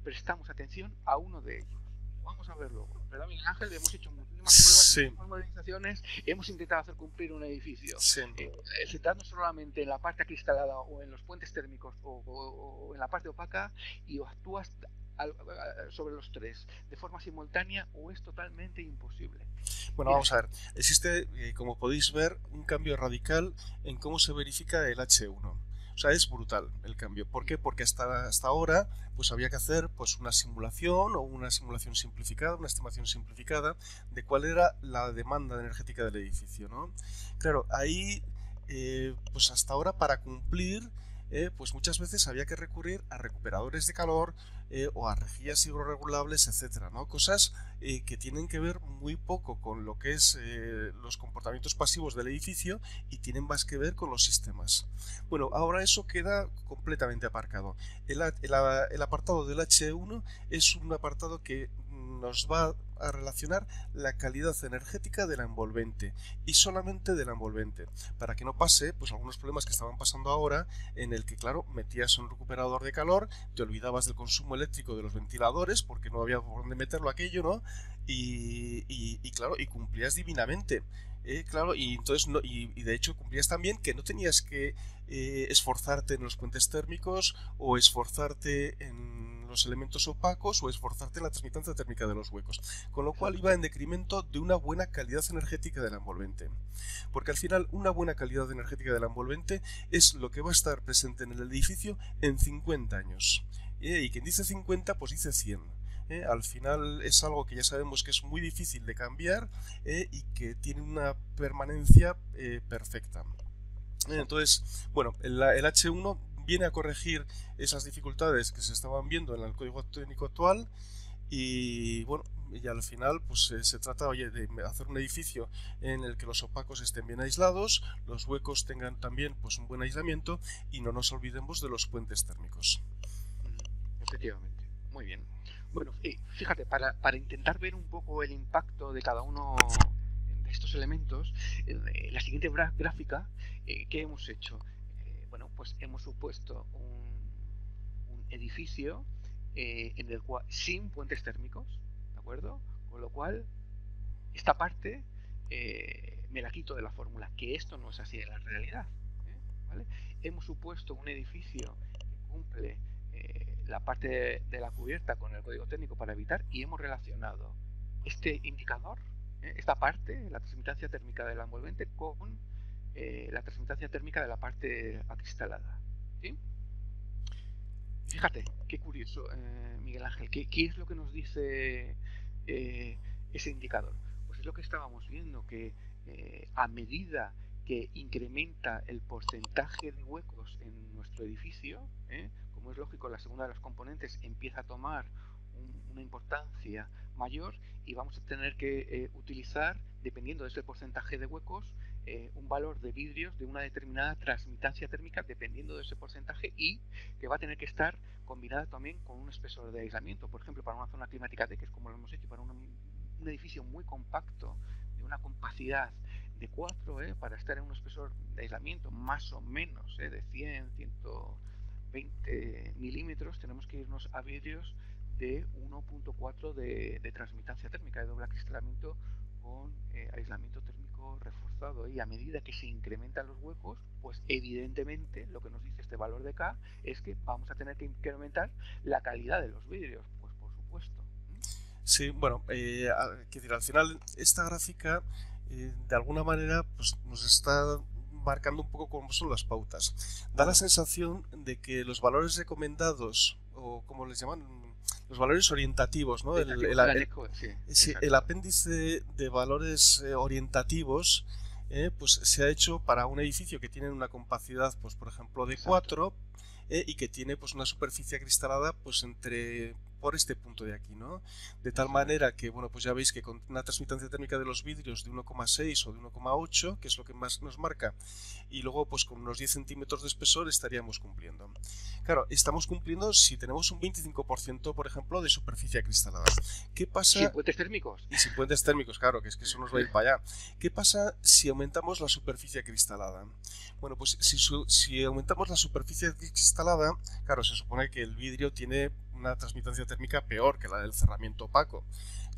prestamos atención a uno de ellos. Vamos a verlo. ¿Verdad, Miguel Ángel? Hemos hecho muchísimas pruebas, muchísimas modernizaciones, hemos intentado hacer cumplir un edificio. Centrarnos solamente en la parte acristalada o en los puentes térmicos o en la parte opaca, y o actúas sobre los tres de forma simultánea o es totalmente imposible. Bueno, vamos a ver. Existe, como podéis ver, un cambio radical en cómo se verifica el H1. O sea, es brutal el cambio. ¿Por qué? Porque hasta ahora pues había que hacer pues una simulación o una simulación simplificada, una estimación simplificada de cuál era la demanda energética del edificio, ¿no? Claro, ahí pues hasta ahora para cumplir pues muchas veces había que recurrir a recuperadores de calor o a rejillas hidrorregulables, etcétera, ¿no? Cosas que tienen que ver muy poco con lo que es los comportamientos pasivos del edificio y tienen más que ver con los sistemas. Bueno, ahora eso queda completamente aparcado. El apartado del H1 es un apartado que nos va a relacionar la calidad energética de la envolvente y solamente de la envolvente, para que no pase pues algunos problemas que estaban pasando ahora, en el que claro, metías un recuperador de calor, te olvidabas del consumo eléctrico de los ventiladores porque no había por dónde meterlo aquello, ¿no? Y claro, y cumplías divinamente. Claro, y entonces y de hecho cumplías también que no tenías que esforzarte en los puentes térmicos o esforzarte en los elementos opacos o esforzarte en la transmitancia térmica de los huecos, con lo cual iba en decremento de una buena calidad energética de la envolvente, porque al final una buena calidad energética de la envolvente es lo que va a estar presente en el edificio en 50 años, y quien dice 50 pues dice 100. Al final es algo que ya sabemos que es muy difícil de cambiar y que tiene una permanencia perfecta. Entonces, bueno, el H1 viene a corregir esas dificultades que se estaban viendo en el código técnico actual y bueno, y al final pues se trata de hacer un edificio en el que los opacos estén bien aislados, los huecos tengan también pues un buen aislamiento y no nos olvidemos de los puentes térmicos. Efectivamente, muy bien. Bueno, fíjate, para intentar ver un poco el impacto de cada uno de estos elementos, la siguiente gráfica que hemos hecho, bueno, pues hemos supuesto un edificio en el cual sin puentes térmicos, ¿de acuerdo? Con lo cual, esta parte me la quito de la fórmula, que esto no es así en la realidad, ¿vale? Hemos supuesto un edificio que cumple la parte de la cubierta con el código técnico para evitar, y hemos relacionado este indicador, esta parte, la transmitancia térmica de la envolvente, con la transmitancia térmica de la parte acristalada, ¿sí? Fíjate, qué curioso, Miguel Ángel, ¿qué es lo que nos dice ese indicador? Pues es lo que estábamos viendo, que a medida que incrementa el porcentaje de huecos en nuestro edificio, como es lógico, la segunda de las componentes empieza a tomar una importancia mayor y vamos a tener que utilizar, dependiendo de ese porcentaje de huecos, un valor de vidrios de una determinada transmitancia térmica dependiendo de ese porcentaje, y que va a tener que estar combinada también con un espesor de aislamiento. Por ejemplo, para una zona climática D, que es como lo hemos hecho, para un edificio muy compacto, de una compacidad de 4, para estar en un espesor de aislamiento más o menos de 100, 120 milímetros, tenemos que irnos a vidrios de 1.4 de transmitancia térmica, de doble acristalamiento con aislamiento térmico reforzado. Y a medida que se incrementan los huecos, pues evidentemente lo que nos dice este valor de K es que vamos a tener que incrementar la calidad de los vidrios, pues por supuesto. Sí, bueno, al final esta gráfica de alguna manera pues, nos está marcando un poco cómo son las pautas. Da la sensación de que los valores recomendados, o como les llaman, los valores orientativos, ¿no? El apéndice de valores orientativos pues se ha hecho para un edificio que tiene una compacidad, pues por ejemplo, de 4 y que tiene pues una superficie acristalada pues por este punto de aquí, ¿no? De tal manera que, bueno, pues ya veis que con una transmitancia térmica de los vidrios de 1,6 o de 1,8, que es lo que más nos marca, y luego pues con unos 10 centímetros de espesor estaríamos cumpliendo. Claro, estamos cumpliendo si tenemos un 25%, por ejemplo, de superficie acristalada. ¿Qué pasa? Sin puentes térmicos. Y sin puentes térmicos, claro, que es que eso nos va a ir para allá. ¿Qué pasa si aumentamos la superficie acristalada? Bueno, pues si aumentamos la superficie acristalada, claro, se supone que el vidrio tiene una transmitancia térmica peor que la del cerramiento opaco.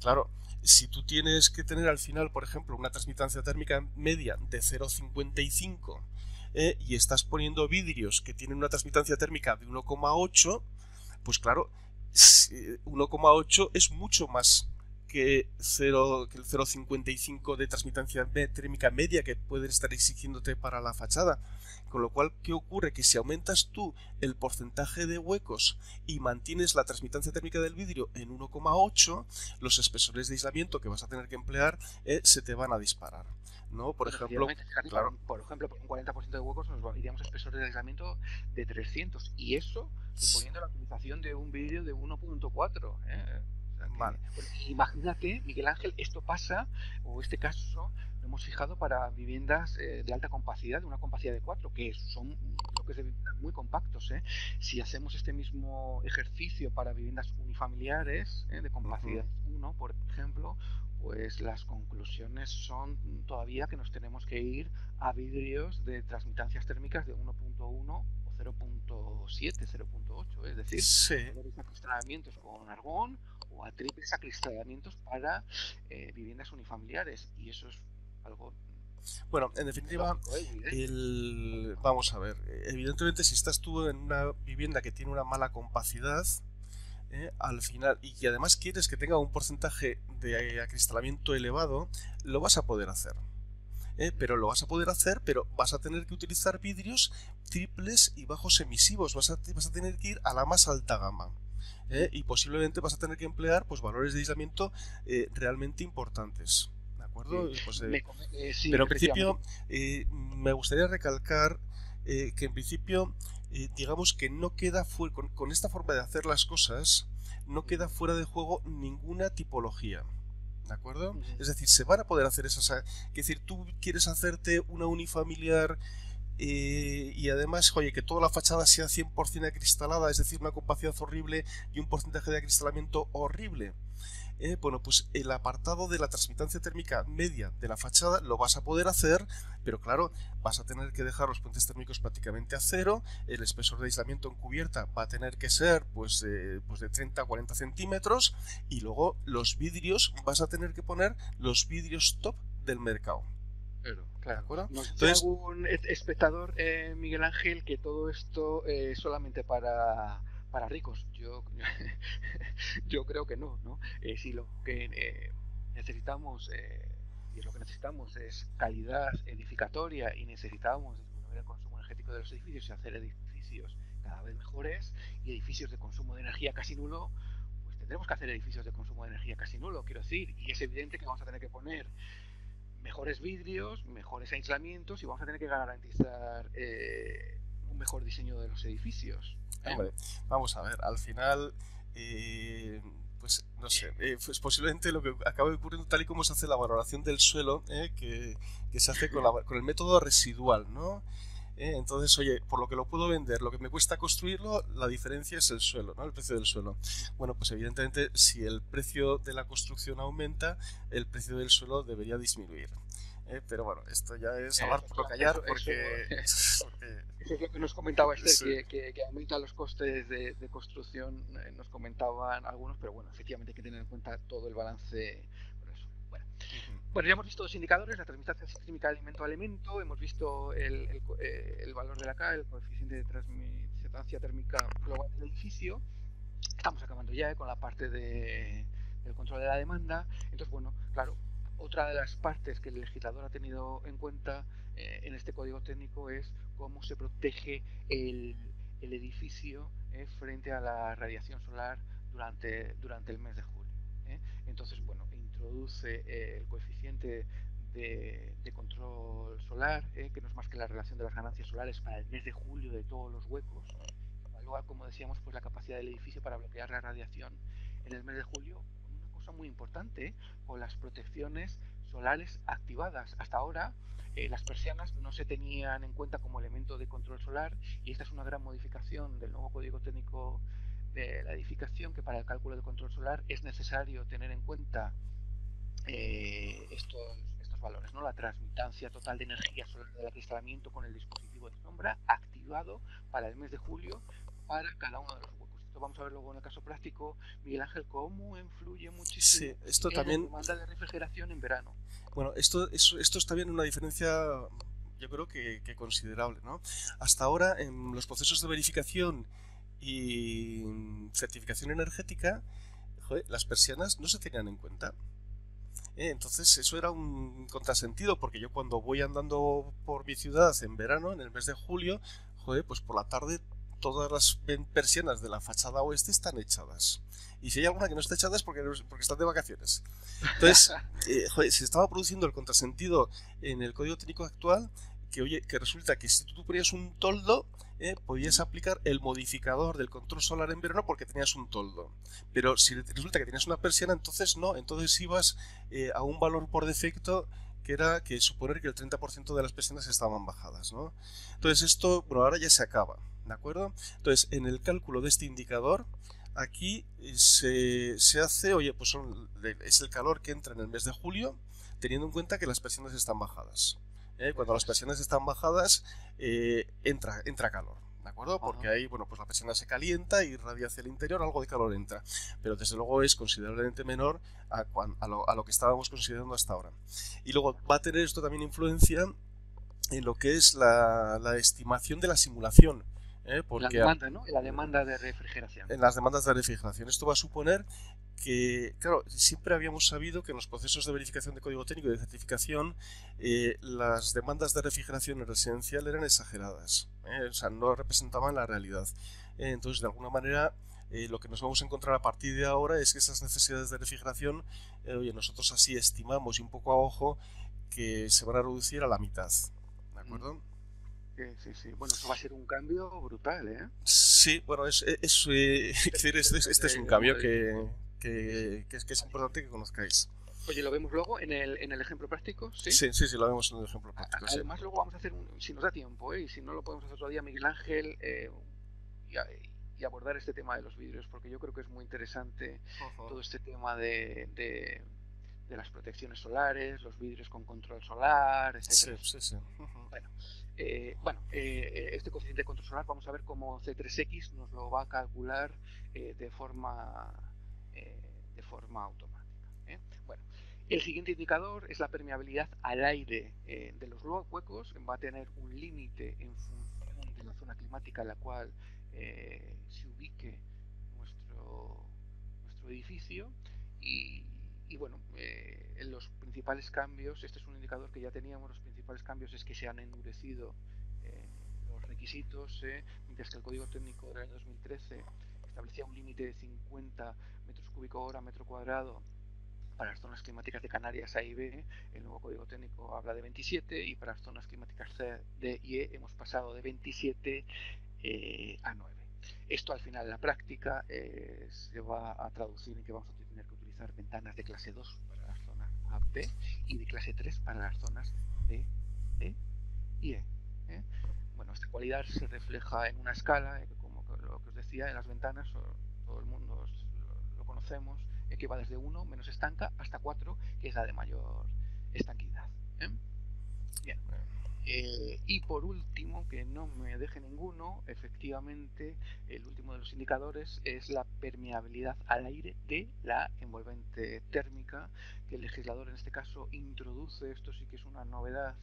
Claro, si tú tienes que tener al final, por ejemplo, una transmitancia térmica media de 0,55 y estás poniendo vidrios que tienen una transmitancia térmica de 1,8, pues claro, 1,8 es mucho más que el 0,55 de transmitancia térmica media que pueden estar exigiéndote para la fachada. Con lo cual, ¿qué ocurre? Que si aumentas tú el porcentaje de huecos y mantienes la transmitancia térmica del vidrio en 1,8, los espesores de aislamiento que vas a tener que emplear se te van a disparar, ¿no? Por ejemplo, claro, por ejemplo, por un 40% de huecos nos iríamos a espesores de aislamiento de 300, y eso suponiendo la utilización de un vidrio de 1.4. Vale. Bueno, imagínate, Miguel Ángel, esto pasa, o este caso lo hemos fijado para viviendas de alta compacidad, de una compacidad de 4, que son bloques de viviendas muy compactos. Si hacemos este mismo ejercicio para viviendas unifamiliares de compacidad 1, por ejemplo, pues las conclusiones son todavía que nos tenemos que ir a vidrios de transmitancias térmicas de 1.1 o 0.7, 0.8, es decir, acristalamientos con argón o a triples acristalamientos para viviendas unifamiliares, y eso es algo... Bueno, en definitiva, vamos a ver, evidentemente si estás tú en una vivienda que tiene una mala compacidad, al final, y que además quieres que tenga un porcentaje de acristalamiento elevado, lo vas a poder hacer. Pero lo vas a poder hacer, pero vas a tener que utilizar vidrios triples y bajos emisivos, vas a tener que ir a la más alta gama. Y posiblemente vas a tener que emplear pues valores de aislamiento realmente importantes, ¿de acuerdo? Pues, pero en principio me gustaría recalcar que en principio digamos que no queda fuera, con esta forma de hacer las cosas, no queda fuera de juego ninguna tipología. ¿De acuerdo? Es decir, se van a poder hacer esas... Es decir, tú quieres hacerte una unifamiliar y además, oye, que toda la fachada sea 100% acristalada, es decir, una compacidad horrible y un porcentaje de acristalamiento horrible. Bueno, pues el apartado de la transmitancia térmica media de la fachada lo vas a poder hacer, pero claro, vas a tener que dejar los puentes térmicos prácticamente a cero, el espesor de aislamiento en cubierta va a tener que ser pues de 30 a 40 centímetros, y luego los vidrios, vas a tener que poner los vidrios top del mercado. Claro. ¿De acuerdo? Entonces, algún espectador, Miguel Ángel, que todo esto es solamente para ricos. Yo creo que no. Si lo que necesitamos y lo que necesitamos es calidad edificatoria, y necesitamos disminuir el consumo energético de los edificios y hacer edificios cada vez mejores y edificios de consumo de energía casi nulo, pues tendremos que hacer edificios de consumo de energía casi nulo, quiero decir, y es evidente que vamos a tener que poner mejores vidrios, mejores aislamientos, y vamos a tener que garantizar un mejor diseño de los edificios. Hombre, vamos a ver, al final, pues no sé, pues posiblemente lo que acaba ocurriendo tal y como se hace la valoración del suelo, que se hace con el método residual, ¿no? Entonces, oye, por lo que lo puedo vender, lo que me cuesta construirlo, la diferencia es el suelo, ¿no? El precio del suelo. Bueno, pues evidentemente, si el precio de la construcción aumenta, el precio del suelo debería disminuir. Pero bueno, esto ya es hablar por no callar, porque... Eso es lo que nos comentaba Esther, que aumenta los costes de construcción, nos comentaban algunos, pero bueno, efectivamente hay que tener en cuenta todo el balance. Bueno, ya hemos visto dos indicadores, la transmitancia térmica de elemento a elemento, hemos visto el valor de la K, el coeficiente de transmitancia térmica global del edificio. Estamos acabando ya con la parte del control de la demanda. Entonces, bueno, claro, otra de las partes que el legislador ha tenido en cuenta en este código técnico es cómo se protege el edificio frente a la radiación solar durante el mes de julio. Entonces, bueno, introduce el coeficiente de control solar, que no es más que la relación de las ganancias solares para el mes de julio de todos los huecos. Evalúa, como decíamos, pues la capacidad del edificio para bloquear la radiación en el mes de julio. Una cosa muy importante, con las protecciones solares activadas. Hasta ahora las persianas no se tenían en cuenta como elemento de control solar, y esta es una gran modificación del nuevo código técnico de la edificación, que para el cálculo de control solar es necesario tener en cuenta estos valores, ¿no? La transmitancia total de energía solar del acristalamiento con el dispositivo de sombra activado para el mes de julio para cada uno de los huecos. Esto vamos a ver luego en el caso práctico, Miguel Ángel, cómo influye muchísimo esto en también... la demanda de refrigeración en verano. Bueno, esto es también una diferencia, yo creo que considerable, ¿no? Hasta ahora, en los procesos de verificación y certificación energética, joder, las persianas no se tenían en cuenta. Entonces eso era un contrasentido, porque yo cuando voy andando por mi ciudad en verano, en el mes de julio, joder, pues por la tarde todas las persianas de la fachada oeste están echadas. Y si hay alguna que no está echada es porque están de vacaciones. Entonces, joder, se estaba produciendo el contrasentido en el código técnico actual, que, oye, que resulta que si tú ponías un toldo, podías aplicar el modificador del control solar en verano porque tenías un toldo. Pero si resulta que tenías una persiana, entonces no, entonces ibas a un valor por defecto que era que suponer que el 30% de las persianas estaban bajadas, ¿no? Entonces esto, bueno, ahora ya se acaba, ¿de acuerdo? Entonces, en el cálculo de este indicador, aquí se hace, oye, pues es el calor que entra en el mes de julio, teniendo en cuenta que las persianas están bajadas. Cuando las persianas están bajadas, entra calor, ¿de acuerdo? Porque ahí, bueno, pues la persiana se calienta y irradia hacia el interior, algo de calor entra. Pero desde luego es considerablemente menor a lo que estábamos considerando hasta ahora. Y luego va a tener esto también influencia en lo que es la estimación de la simulación. Porque la demanda, ¿no? La demanda de refrigeración. En las demandas de refrigeración. Esto va a suponer que, claro, siempre habíamos sabido que en los procesos de verificación de código técnico y de certificación las demandas de refrigeración residencial eran exageradas, o sea, no representaban la realidad. Entonces, de alguna manera, lo que nos vamos a encontrar a partir de ahora es que esas necesidades de refrigeración, oye, nosotros así estimamos y un poco a ojo que se van a reducir a la mitad, ¿de acuerdo? Sí. Bueno, eso va a ser un cambio brutal, ¿eh? Sí, bueno, este es un cambio que es importante que conozcáis. Oye, ¿lo vemos luego en el ejemplo práctico? Sí, lo vemos en el ejemplo práctico. Además, luego vamos a hacer, si nos da tiempo, y si no lo podemos hacer otro día, Miguel Ángel, y abordar este tema de los vidrios, porque yo creo que es muy interesante todo este tema de las protecciones solares, los vidrios con control solar, etc. Sí. Bueno, este coeficiente de control solar vamos a ver cómo C3X nos lo va a calcular de forma automática. Bueno, el siguiente indicador es la permeabilidad al aire de los huecos. Va a tener un límite en función de la zona climática en la cual se ubique nuestro edificio. Y bueno, los principales cambios, este es un indicador que ya teníamos, los principales cambios es que se han endurecido los requisitos, mientras que el código técnico del año 2013 establecía un límite de 50 metros cúbicos hora metro cuadrado para las zonas climáticas de Canarias A y B. El nuevo código técnico habla de 27, y para las zonas climáticas C, D y E hemos pasado de 27 a 9. Esto al final en la práctica se va a traducir en que vamos a tener que utilizar ventanas de clase 2 para las zonas A, B, y de clase 3 para las zonas D, E y E. Bueno, esta cualidad se refleja en una escala, como lo que os decía, en las ventanas, todo el mundo lo conocemos, que va desde 1, menos estanca, hasta 4, que es la de mayor estanquidad. Bien. Y por último, que no me deje ninguno, efectivamente, el último de los indicadores es la permeabilidad al aire de la envolvente térmica, que el legislador en este caso introduce, esto sí que es una novedad,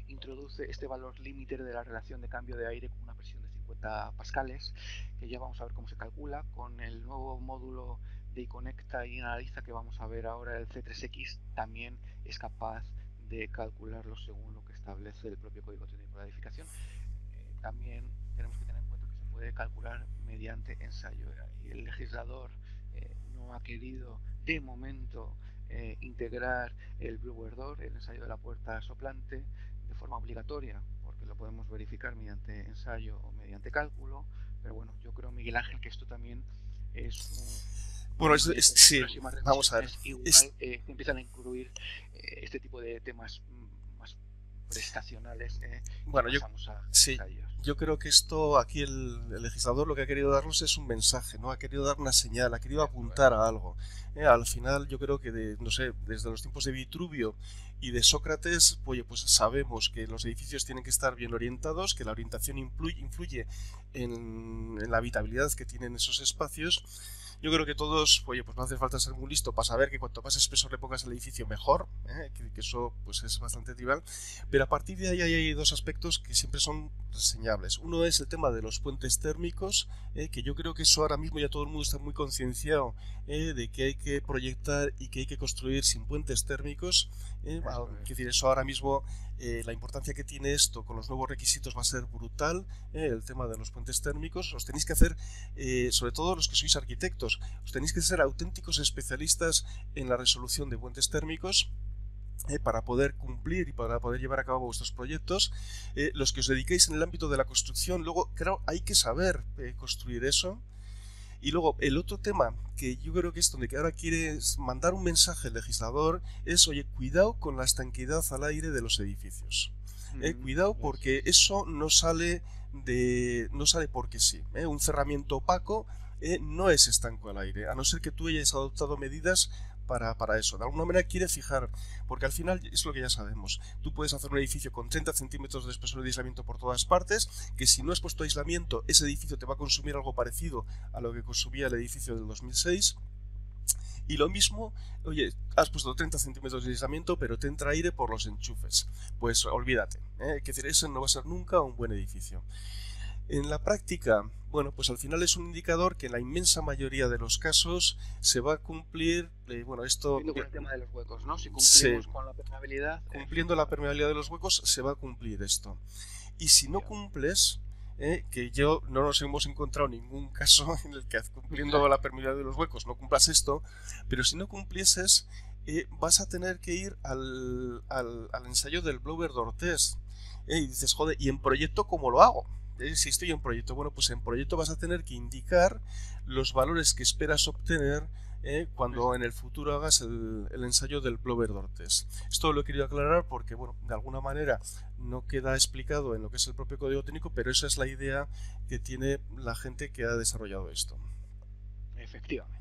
introduce este valor límite de la relación de cambio de aire con una presión de 50 pascales, que ya vamos a ver cómo se calcula con el nuevo módulo de iConecta y Analiza que vamos a ver ahora. El C3X también es capaz de calcularlo según lo que establece el propio código técnico de edificación. También tenemos que tener en cuenta que se puede calcular mediante ensayo, y el legislador no ha querido de momento integrar el blower door, el ensayo de la puerta soplante, de forma obligatoria, porque lo podemos verificar mediante ensayo o mediante cálculo. Pero bueno, yo creo, Miguel Ángel, que esto también es bueno, sí, vamos a ver. Igual empiezan a incluir este tipo de temas más prestacionales. Bueno, yo creo que esto aquí el legislador lo que ha querido darnos es un mensaje, ¿no? Ha querido dar una señal, ha querido apuntar a algo. Al final yo creo que desde los tiempos de Vitruvio y de Sócrates, pues sabemos que los edificios tienen que estar bien orientados, que la orientación influye en la habitabilidad que tienen esos espacios. Yo creo que todos, oye, pues no hace falta ser muy listo para saber que cuanto más espesor le pongas al edificio mejor, que eso pues es bastante trivial, pero a partir de ahí hay dos aspectos que siempre son reseñables. Uno es el tema de los puentes térmicos, que yo creo que eso ahora mismo ya todo el mundo está muy concienciado de que hay que proyectar y que hay que construir sin puentes térmicos. Es decir, eso ahora mismo, la importancia que tiene esto con los nuevos requisitos va a ser brutal. El tema de los puentes térmicos os tenéis que hacer, sobre todo los que sois arquitectos, os tenéis que ser auténticos especialistas en la resolución de puentes térmicos, para poder cumplir y para poder llevar a cabo vuestros proyectos. Los que os dediquéis en el ámbito de la construcción, luego, claro, hay que saber construir eso. Y luego, el otro tema que yo creo que es donde ahora quiere mandar un mensaje el legislador es, oye, cuidado con la estanquidad al aire de los edificios. Cuidado, porque eso no sale porque sí. Un cerramiento opaco no es estanco al aire, a no ser que tú hayas adoptado medidas para eso. De alguna manera quiere fijar, porque al final es lo que ya sabemos. Tú puedes hacer un edificio con 30 centímetros de espesor de aislamiento por todas partes, que si no has puesto aislamiento, ese edificio te va a consumir algo parecido a lo que consumía el edificio del 2006. Y lo mismo, oye, has puesto 30 centímetros de aislamiento, pero te entra aire por los enchufes. Pues olvídate, que decir, eso no va a ser nunca un buen edificio. En la práctica, bueno, pues al final es un indicador que en la inmensa mayoría de los casos se va a cumplir, bueno, esto... Con el tema de los huecos, ¿no? Si cumplimos con la permeabilidad... Cumpliendo la permeabilidad de los huecos se va a cumplir esto. Y si no cumples, que yo no nos hemos encontrado ningún caso en el que cumpliendo la permeabilidad de los huecos no cumplas esto, pero si no cumplieses, vas a tener que ir al ensayo del blower door test. Y dices, joder, ¿y en proyecto cómo lo hago? Si estoy en proyecto, bueno, pues en proyecto vas a tener que indicar los valores que esperas obtener cuando en el futuro hagas el ensayo del blower door test. Esto lo he querido aclarar porque, bueno, de alguna manera no queda explicado en lo que es el propio código técnico, pero esa es la idea que tiene la gente que ha desarrollado esto. Efectivamente.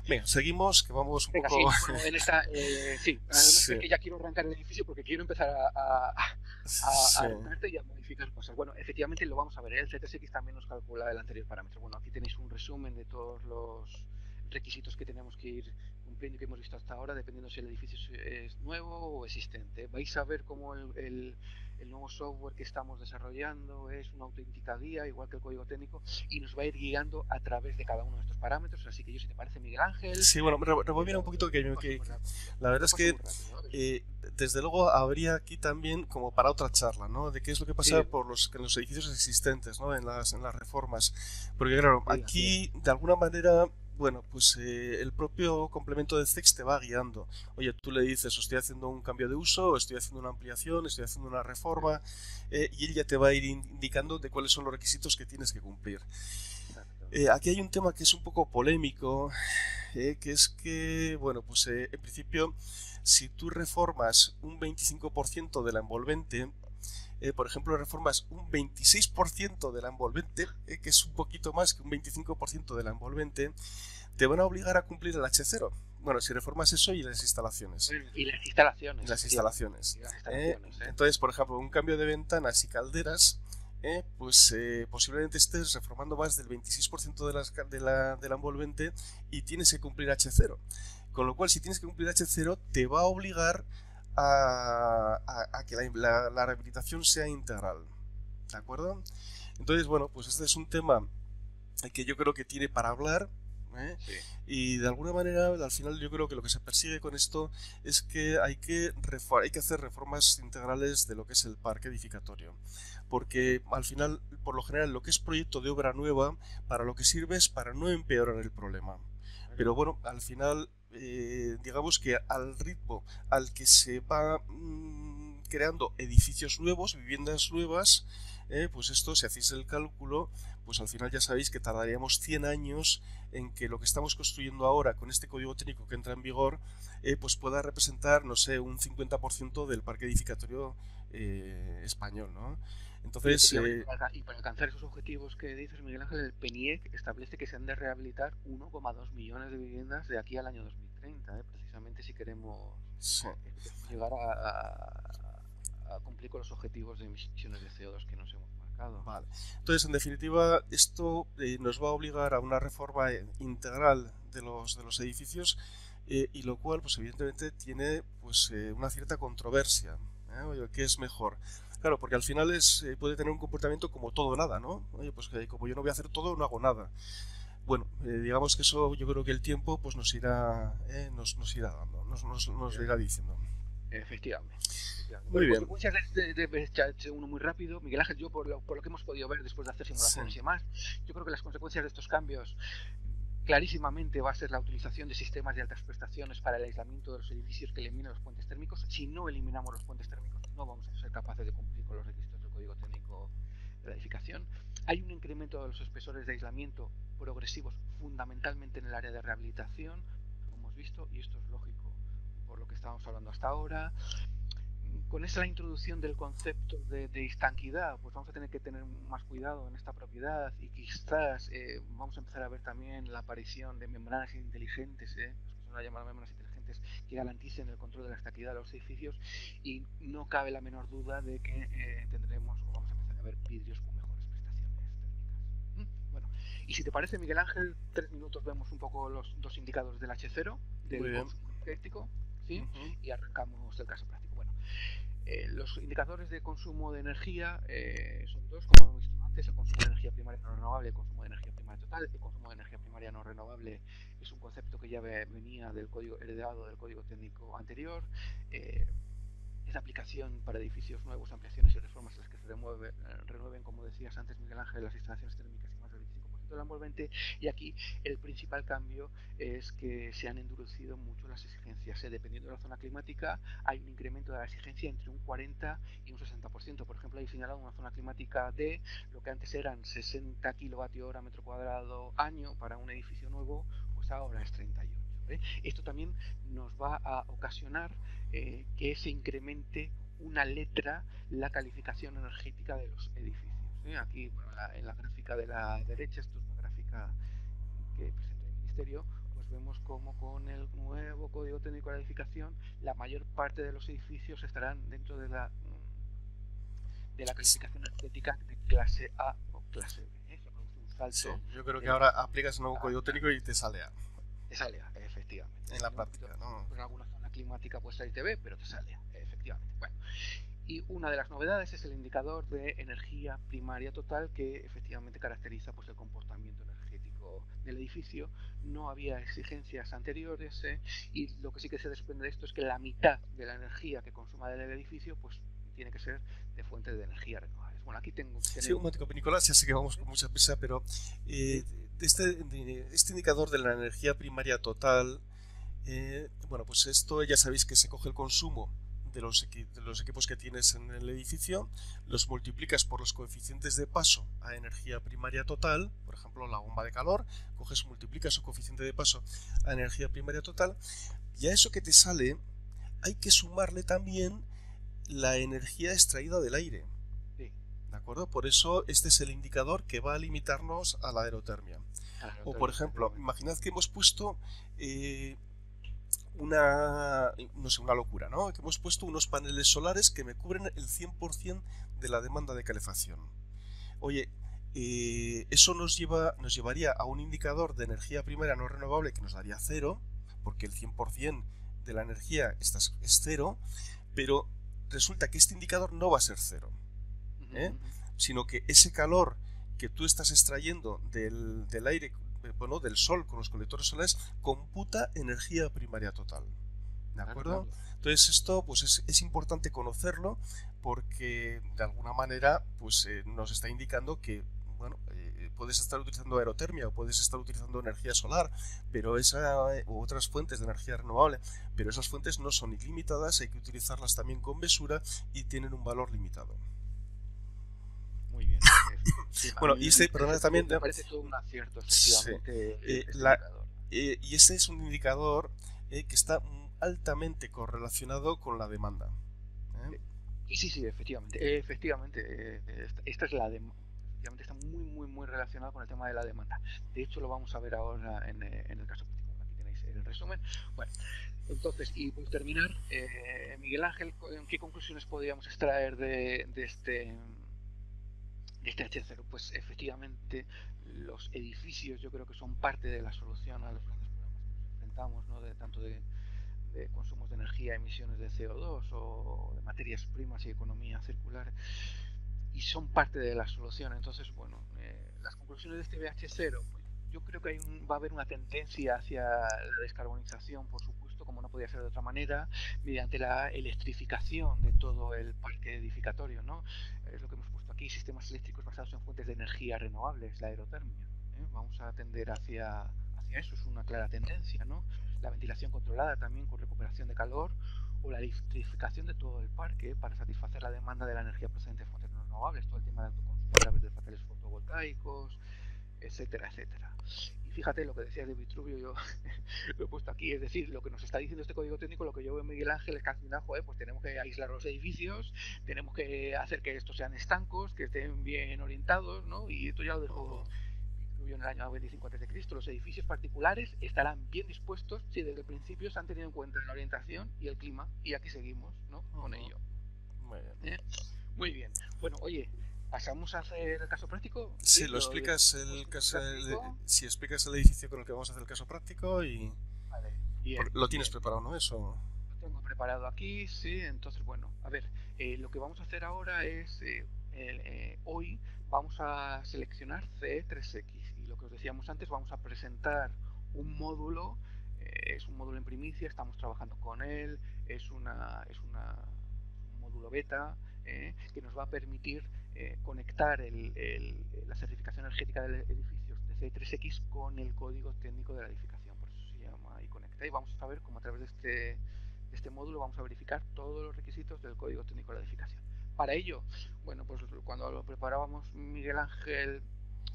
Venga, seguimos, que vamos un poco... Sí, bueno, en esta, sí, además es que ya quiero arrancar el edificio porque quiero empezar a arrancarte y a modificar cosas. Bueno, efectivamente lo vamos a ver, el CTSX también nos calcula el anterior parámetro. Bueno, aquí tenéis un resumen de todos los requisitos que tenemos que ir cumpliendo y que hemos visto hasta ahora, dependiendo si el edificio es nuevo o existente. Vais a ver cómo el nuevo software que estamos desarrollando es una auténtica guía, igual que el código técnico, y nos va a ir guiando a través de cada uno de estos parámetros. Así que yo, si te parece, Miguel Ángel... Sí, bueno, rebobina un poquito que la verdad es que desde luego habría aquí también como para otra charla, ¿no? De qué es lo que pasa en los edificios existentes, ¿no? En las reformas. Porque claro, aquí de alguna manera... Bueno, pues el propio complemento de CEX te va guiando. Oye, tú le dices, estoy haciendo un cambio de uso, estoy haciendo una ampliación, estoy haciendo una reforma, y él ya te va a ir indicando de cuáles son los requisitos que tienes que cumplir. Aquí hay un tema que es un poco polémico, que es que, bueno, pues en principio, si tú reformas un 25% de la envolvente, por ejemplo, reformas un 26% de la envolvente, que es un poquito más que un 25% de la envolvente, te van a obligar a cumplir el H0. Bueno, si reformas eso y las instalaciones. Y las instalaciones. Las instalaciones. Entonces, por ejemplo, un cambio de ventanas y calderas, pues posiblemente estés reformando más del 26% de la envolvente y tienes que cumplir H0. Con lo cual, si tienes que cumplir H0, te va a obligar a que la rehabilitación sea integral, ¿de acuerdo? Entonces, bueno, pues este es un tema que yo creo que tiene para hablar, y de alguna manera al final yo creo que lo que se persigue con esto es que hay que hacer reformas integrales de lo que es el parque edificatorio, porque al final, por lo general, lo que es proyecto de obra nueva, para lo que sirve es para no empeorar el problema, pero bueno, al final digamos que al ritmo al que se va creando edificios nuevos, viviendas nuevas, pues esto, si hacéis el cálculo, pues al final ya sabéis que tardaríamos 100 años en que lo que estamos construyendo ahora con este código técnico que entra en vigor, pues pueda representar, no sé, un 50% del parque edificatorio español, ¿no? Entonces, y para alcanzar esos objetivos que dices, Miguel Ángel, el PNIEC establece que se han de rehabilitar 1,2 millones de viviendas de aquí al año 2030, precisamente si queremos llegar a cumplir con los objetivos de emisiones de CO2 que nos hemos marcado. Vale. Entonces, en definitiva, esto nos va a obligar a una reforma integral de los edificios, y lo cual, pues evidentemente, tiene pues una cierta controversia. Oye, ¿qué es mejor? Claro, porque al final puede tener un comportamiento como todo o nada, ¿no? Oye, pues que como yo no voy a hacer todo, no hago nada. Bueno, digamos que eso yo creo que el tiempo pues nos irá dando, nos irá diciendo. Efectivamente. Muy bien. Consecuencias de echarse uno muy rápido, Miguel Ángel, yo por lo que hemos podido ver después de hacer simulaciones y demás, yo creo que las consecuencias de estos cambios clarísimamente va a ser la utilización de sistemas de altas prestaciones para el aislamiento de los edificios que eliminen los puentes térmicos. Si no eliminamos los puentes térmicos, no vamos a ser capaces de cumplir con los requisitos del Código Técnico de la Edificación. Hay un incremento de los espesores de aislamiento progresivos, fundamentalmente en el área de rehabilitación, como hemos visto, y esto es lógico por lo que estábamos hablando hasta ahora. Con esa introducción del concepto de estanquidad, pues vamos a tener que tener más cuidado en esta propiedad, y quizás vamos a empezar a ver también la aparición de membranas inteligentes, los que son las llamadas membranas inteligentes, que garanticen el control de la estanquidad de los edificios, y no cabe la menor duda de que tendremos o vamos a empezar a ver vidrios con mejores prestaciones térmicas. Bueno, y si te parece, Miguel Ángel, 3 minutos vemos un poco los dos indicadores del H0, del consumo energético, ¿sí? Y arrancamos el caso práctico. Bueno, los indicadores de consumo de energía son dos, como hemos visto antes: el consumo de energía primaria no renovable y el consumo de energía primaria total. El consumo de energía primaria no renovable es un concepto que ya venía del código heredado del código técnico anterior. Es aplicación para edificios nuevos, ampliaciones y reformas en las que se renueven, como decías antes, Miguel Ángel, las instalaciones térmicas y más del 25% de la envolvente. Y aquí el principal cambio es que se han endurecido mucho las exigencias. Dependiendo de la zona climática, hay un incremento de la exigencia entre un 40 y un 60%. Por ejemplo, hay señalado una zona climática D, lo que antes eran 60 kWh metro cuadrado año para un edificio nuevo, pues ahora es 38. Esto también nos va a ocasionar que se incremente una letra la calificación energética de los edificios. Aquí, bueno, en la gráfica de la derecha, esto es una gráfica que presenta el Ministerio, pues vemos como con el nuevo Código Técnico de la Edificación la mayor parte de los edificios estarán dentro de la calificación energética de clase A o clase B. Eso produce un salto. Sí, yo creo que ahora aplicas un nuevo Código Técnico y te sale A. Te sale A, efectivamente. En la práctica, ¿no? En alguna zona climática puede salirte B, pero te sale A, efectivamente. Bueno, y una de las novedades es el indicador de energía primaria total, que efectivamente caracteriza pues el comportamiento energético del edificio. No había exigencias anteriores, y lo que sí que se desprende de esto es que la mitad de la energía que consuma del edificio pues tiene que ser de fuentes de energía renovables. Bueno, aquí tengo... Sí, un momento, Nicolás, ya sé que vamos con mucha prisa, pero este indicador de la energía primaria total, bueno, pues esto ya sabéis que se coge el consumo de los equipos que tienes en el edificio, los multiplicas por los coeficientes de paso a energía primaria total, por ejemplo la bomba de calor, multiplicas su coeficiente de paso a energía primaria total, y a eso que te sale hay que sumarle también la energía extraída del aire. ¿De acuerdo? Por eso este es el indicador que va a limitarnos a la aerotermia. O por ejemplo, imaginad que hemos puesto una locura, ¿no? Que hemos puesto unos paneles solares que me cubren el 100% de la demanda de calefacción. Oye, eso nos llevaría a un indicador de energía primaria no renovable que nos daría 0, porque el 100% de la energía es 0, pero resulta que este indicador no va a ser 0. Sino que ese calor que tú estás extrayendo del aire, bueno, del sol con los colectores solares, computa energía primaria total. ¿De acuerdo? Entonces esto pues es importante conocerlo, porque de alguna manera pues nos está indicando que, bueno, puedes estar utilizando aerotermia o puedes estar utilizando energía solar, pero u otras fuentes de energía renovable, pero esas fuentes no son ilimitadas, hay que utilizarlas también con mesura y tienen un valor limitado. Muy bien. Sí, bueno, y perdón, también me parece todo un acierto, efectivamente. Sí. Y este es un indicador que está altamente correlacionado con la demanda. Sí, efectivamente. Esta es la demanda. Efectivamente está muy relacionado con el tema de la demanda. De hecho, lo vamos a ver ahora en el caso práctico. Aquí tenéis el resumen. Bueno, entonces, y por terminar, Miguel Ángel, ¿qué conclusiones podríamos extraer de este H0? Pues efectivamente los edificios yo creo que son parte de la solución a los grandes problemas comentamos, ¿no? De tanto de consumos de energía, emisiones de CO2 o de materias primas y economía circular, y son parte de la solución. Entonces, bueno, las conclusiones de este BH0, pues, yo creo que va a haber una tendencia hacia la descarbonización, por supuesto, como no podía ser de otra manera, mediante la electrificación de todo el parque edificatorio, ¿no? Es lo que hemos puesto aquí, sistemas eléctricos basados en fuentes de energía renovables, la aerotermia. Vamos a tender hacia eso, es una clara tendencia, ¿no? La ventilación controlada también con recuperación de calor, o la electrificación de todo el parque para satisfacer la demanda de la energía procedente de fuentes renovables, todo el tema de autoconsumo a través de paneles fotovoltaicos, etcétera, etcétera. Y fíjate lo que decía de Vitruvio, yo lo he puesto aquí, es decir, lo que nos está diciendo este código técnico, lo que yo veo en Miguel Ángel es que al final, pues tenemos que aislar los edificios, tenemos que hacer que estos sean estancos, que estén bien orientados, ¿no? Y esto ya lo dejó Vitruvio en el año 25 a.C. Los edificios particulares estarán bien dispuestos si desde el principio se han tenido en cuenta la orientación y el clima, y aquí seguimos, ¿no? Con ello. Muy bien. Muy bien. Bueno, oye, ¿pasamos a hacer el caso práctico? Sí, lo explicas el caso, si explicas el edificio con el que vamos a hacer el caso práctico y vale, bien, lo tienes preparado, ¿no? Eso. Lo tengo preparado aquí, sí. Entonces, bueno, a ver, lo que vamos a hacer ahora es hoy vamos a seleccionar CE3X y lo que os decíamos antes, vamos a presentar un módulo. Es un módulo en primicia, estamos trabajando con él, es un módulo beta que nos va a permitir conectar la certificación energética de edificios de CE3X con el código técnico de la edificación, por eso se llama iConecta, y vamos a ver cómo a través de este módulo vamos a verificar todos los requisitos del código técnico de la edificación. Para ello, bueno, pues cuando lo preparábamos Miguel Ángel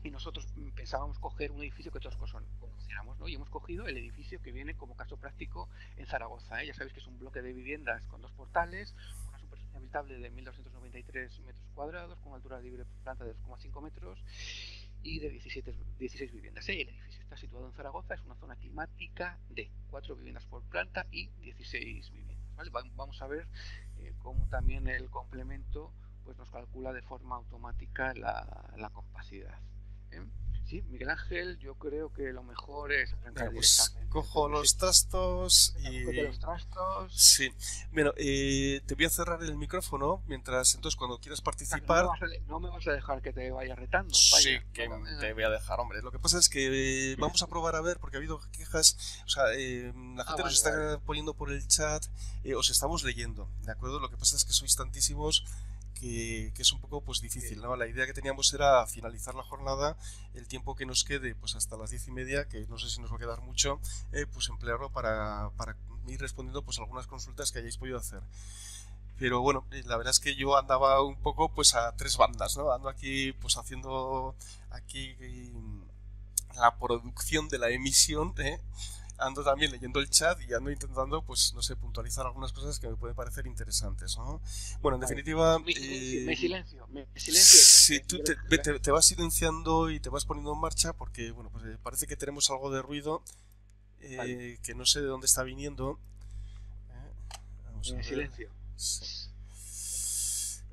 y nosotros pensábamos coger un edificio que todos conociéramos, ¿no? Y hemos cogido el edificio que viene como caso práctico en Zaragoza, ¿eh? Ya sabéis que es un bloque de viviendas con 2 portales, una superficie habitable de 1.293 metros cuadrados, con altura libre por planta de 2,5 metros y de 16 viviendas. El edificio está situado en Zaragoza, es una zona climática de 4 viviendas por planta y 16 viviendas, ¿vale? Vamos a ver cómo también el complemento pues nos calcula de forma automática la capacidad. Sí, Miguel Ángel, yo creo que lo mejor es arrancar directamente. Cojo los trastos y... los trastos. Sí. Bueno, te voy a cerrar el micrófono mientras, entonces, cuando quieras participar... No me vas a dejar que te vaya retando. Sí, que te voy a dejar, hombre. Lo que pasa es que vamos a probar a ver, porque ha habido quejas, o sea, la gente nos está poniendo por el chat, os estamos leyendo, ¿de acuerdo? Lo que pasa es que sois tantísimos que es un poco pues difícil, ¿no? La idea que teníamos era finalizar la jornada, el tiempo que nos quede pues hasta las 10:30, que no sé si nos va a quedar mucho, pues emplearlo para ir respondiendo pues algunas consultas que hayáis podido hacer. Pero bueno, la verdad es que yo andaba un poco pues a 3 bandas, ¿no? Ando aquí pues haciendo aquí la producción de la emisión, ando también leyendo el chat y ando intentando, pues no sé, puntualizar algunas cosas que me pueden parecer interesantes, ¿no? Bueno, en definitiva... Me silencio. Sí, tú te vas silenciando y te vas poniendo en marcha porque, bueno, pues parece que tenemos algo de ruido que no sé de dónde está viniendo. Vamos a ver. Silencio. Sí.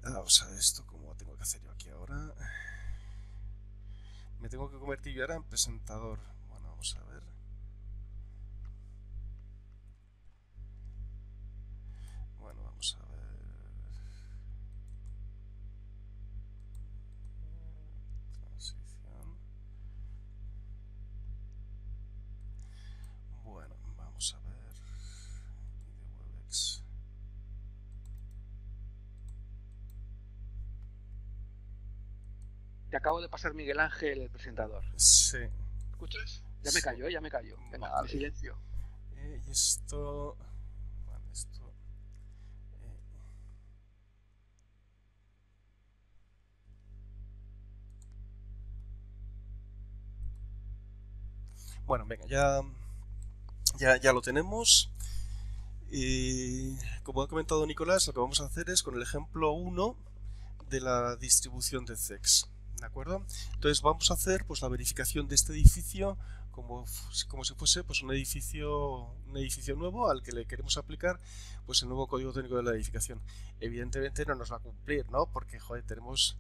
Vamos a ver esto, ¿cómo tengo que hacer yo aquí ahora? Me tengo que convertir yo ahora en presentador. Bueno, vamos a ver. Bueno, vamos a ver. Transición. Bueno, vamos a ver. De Webex. Te acabo de pasar Miguel Ángel, el presentador. Sí. ¿Escuchas? Ya me callo, ya me callo. Venga, vale. Silencio. Y esto... Vale, esto... Bueno, venga, ya lo tenemos. Como ha comentado Nicolás, lo que vamos a hacer es con el ejemplo 1 de la distribución de CEX. ¿De acuerdo? Entonces vamos a hacer pues la verificación de este edificio como si fuese pues un edificio nuevo al que le queremos aplicar pues el nuevo código técnico de la edificación. Evidentemente no nos va a cumplir, ¿no? Porque joder, tenemos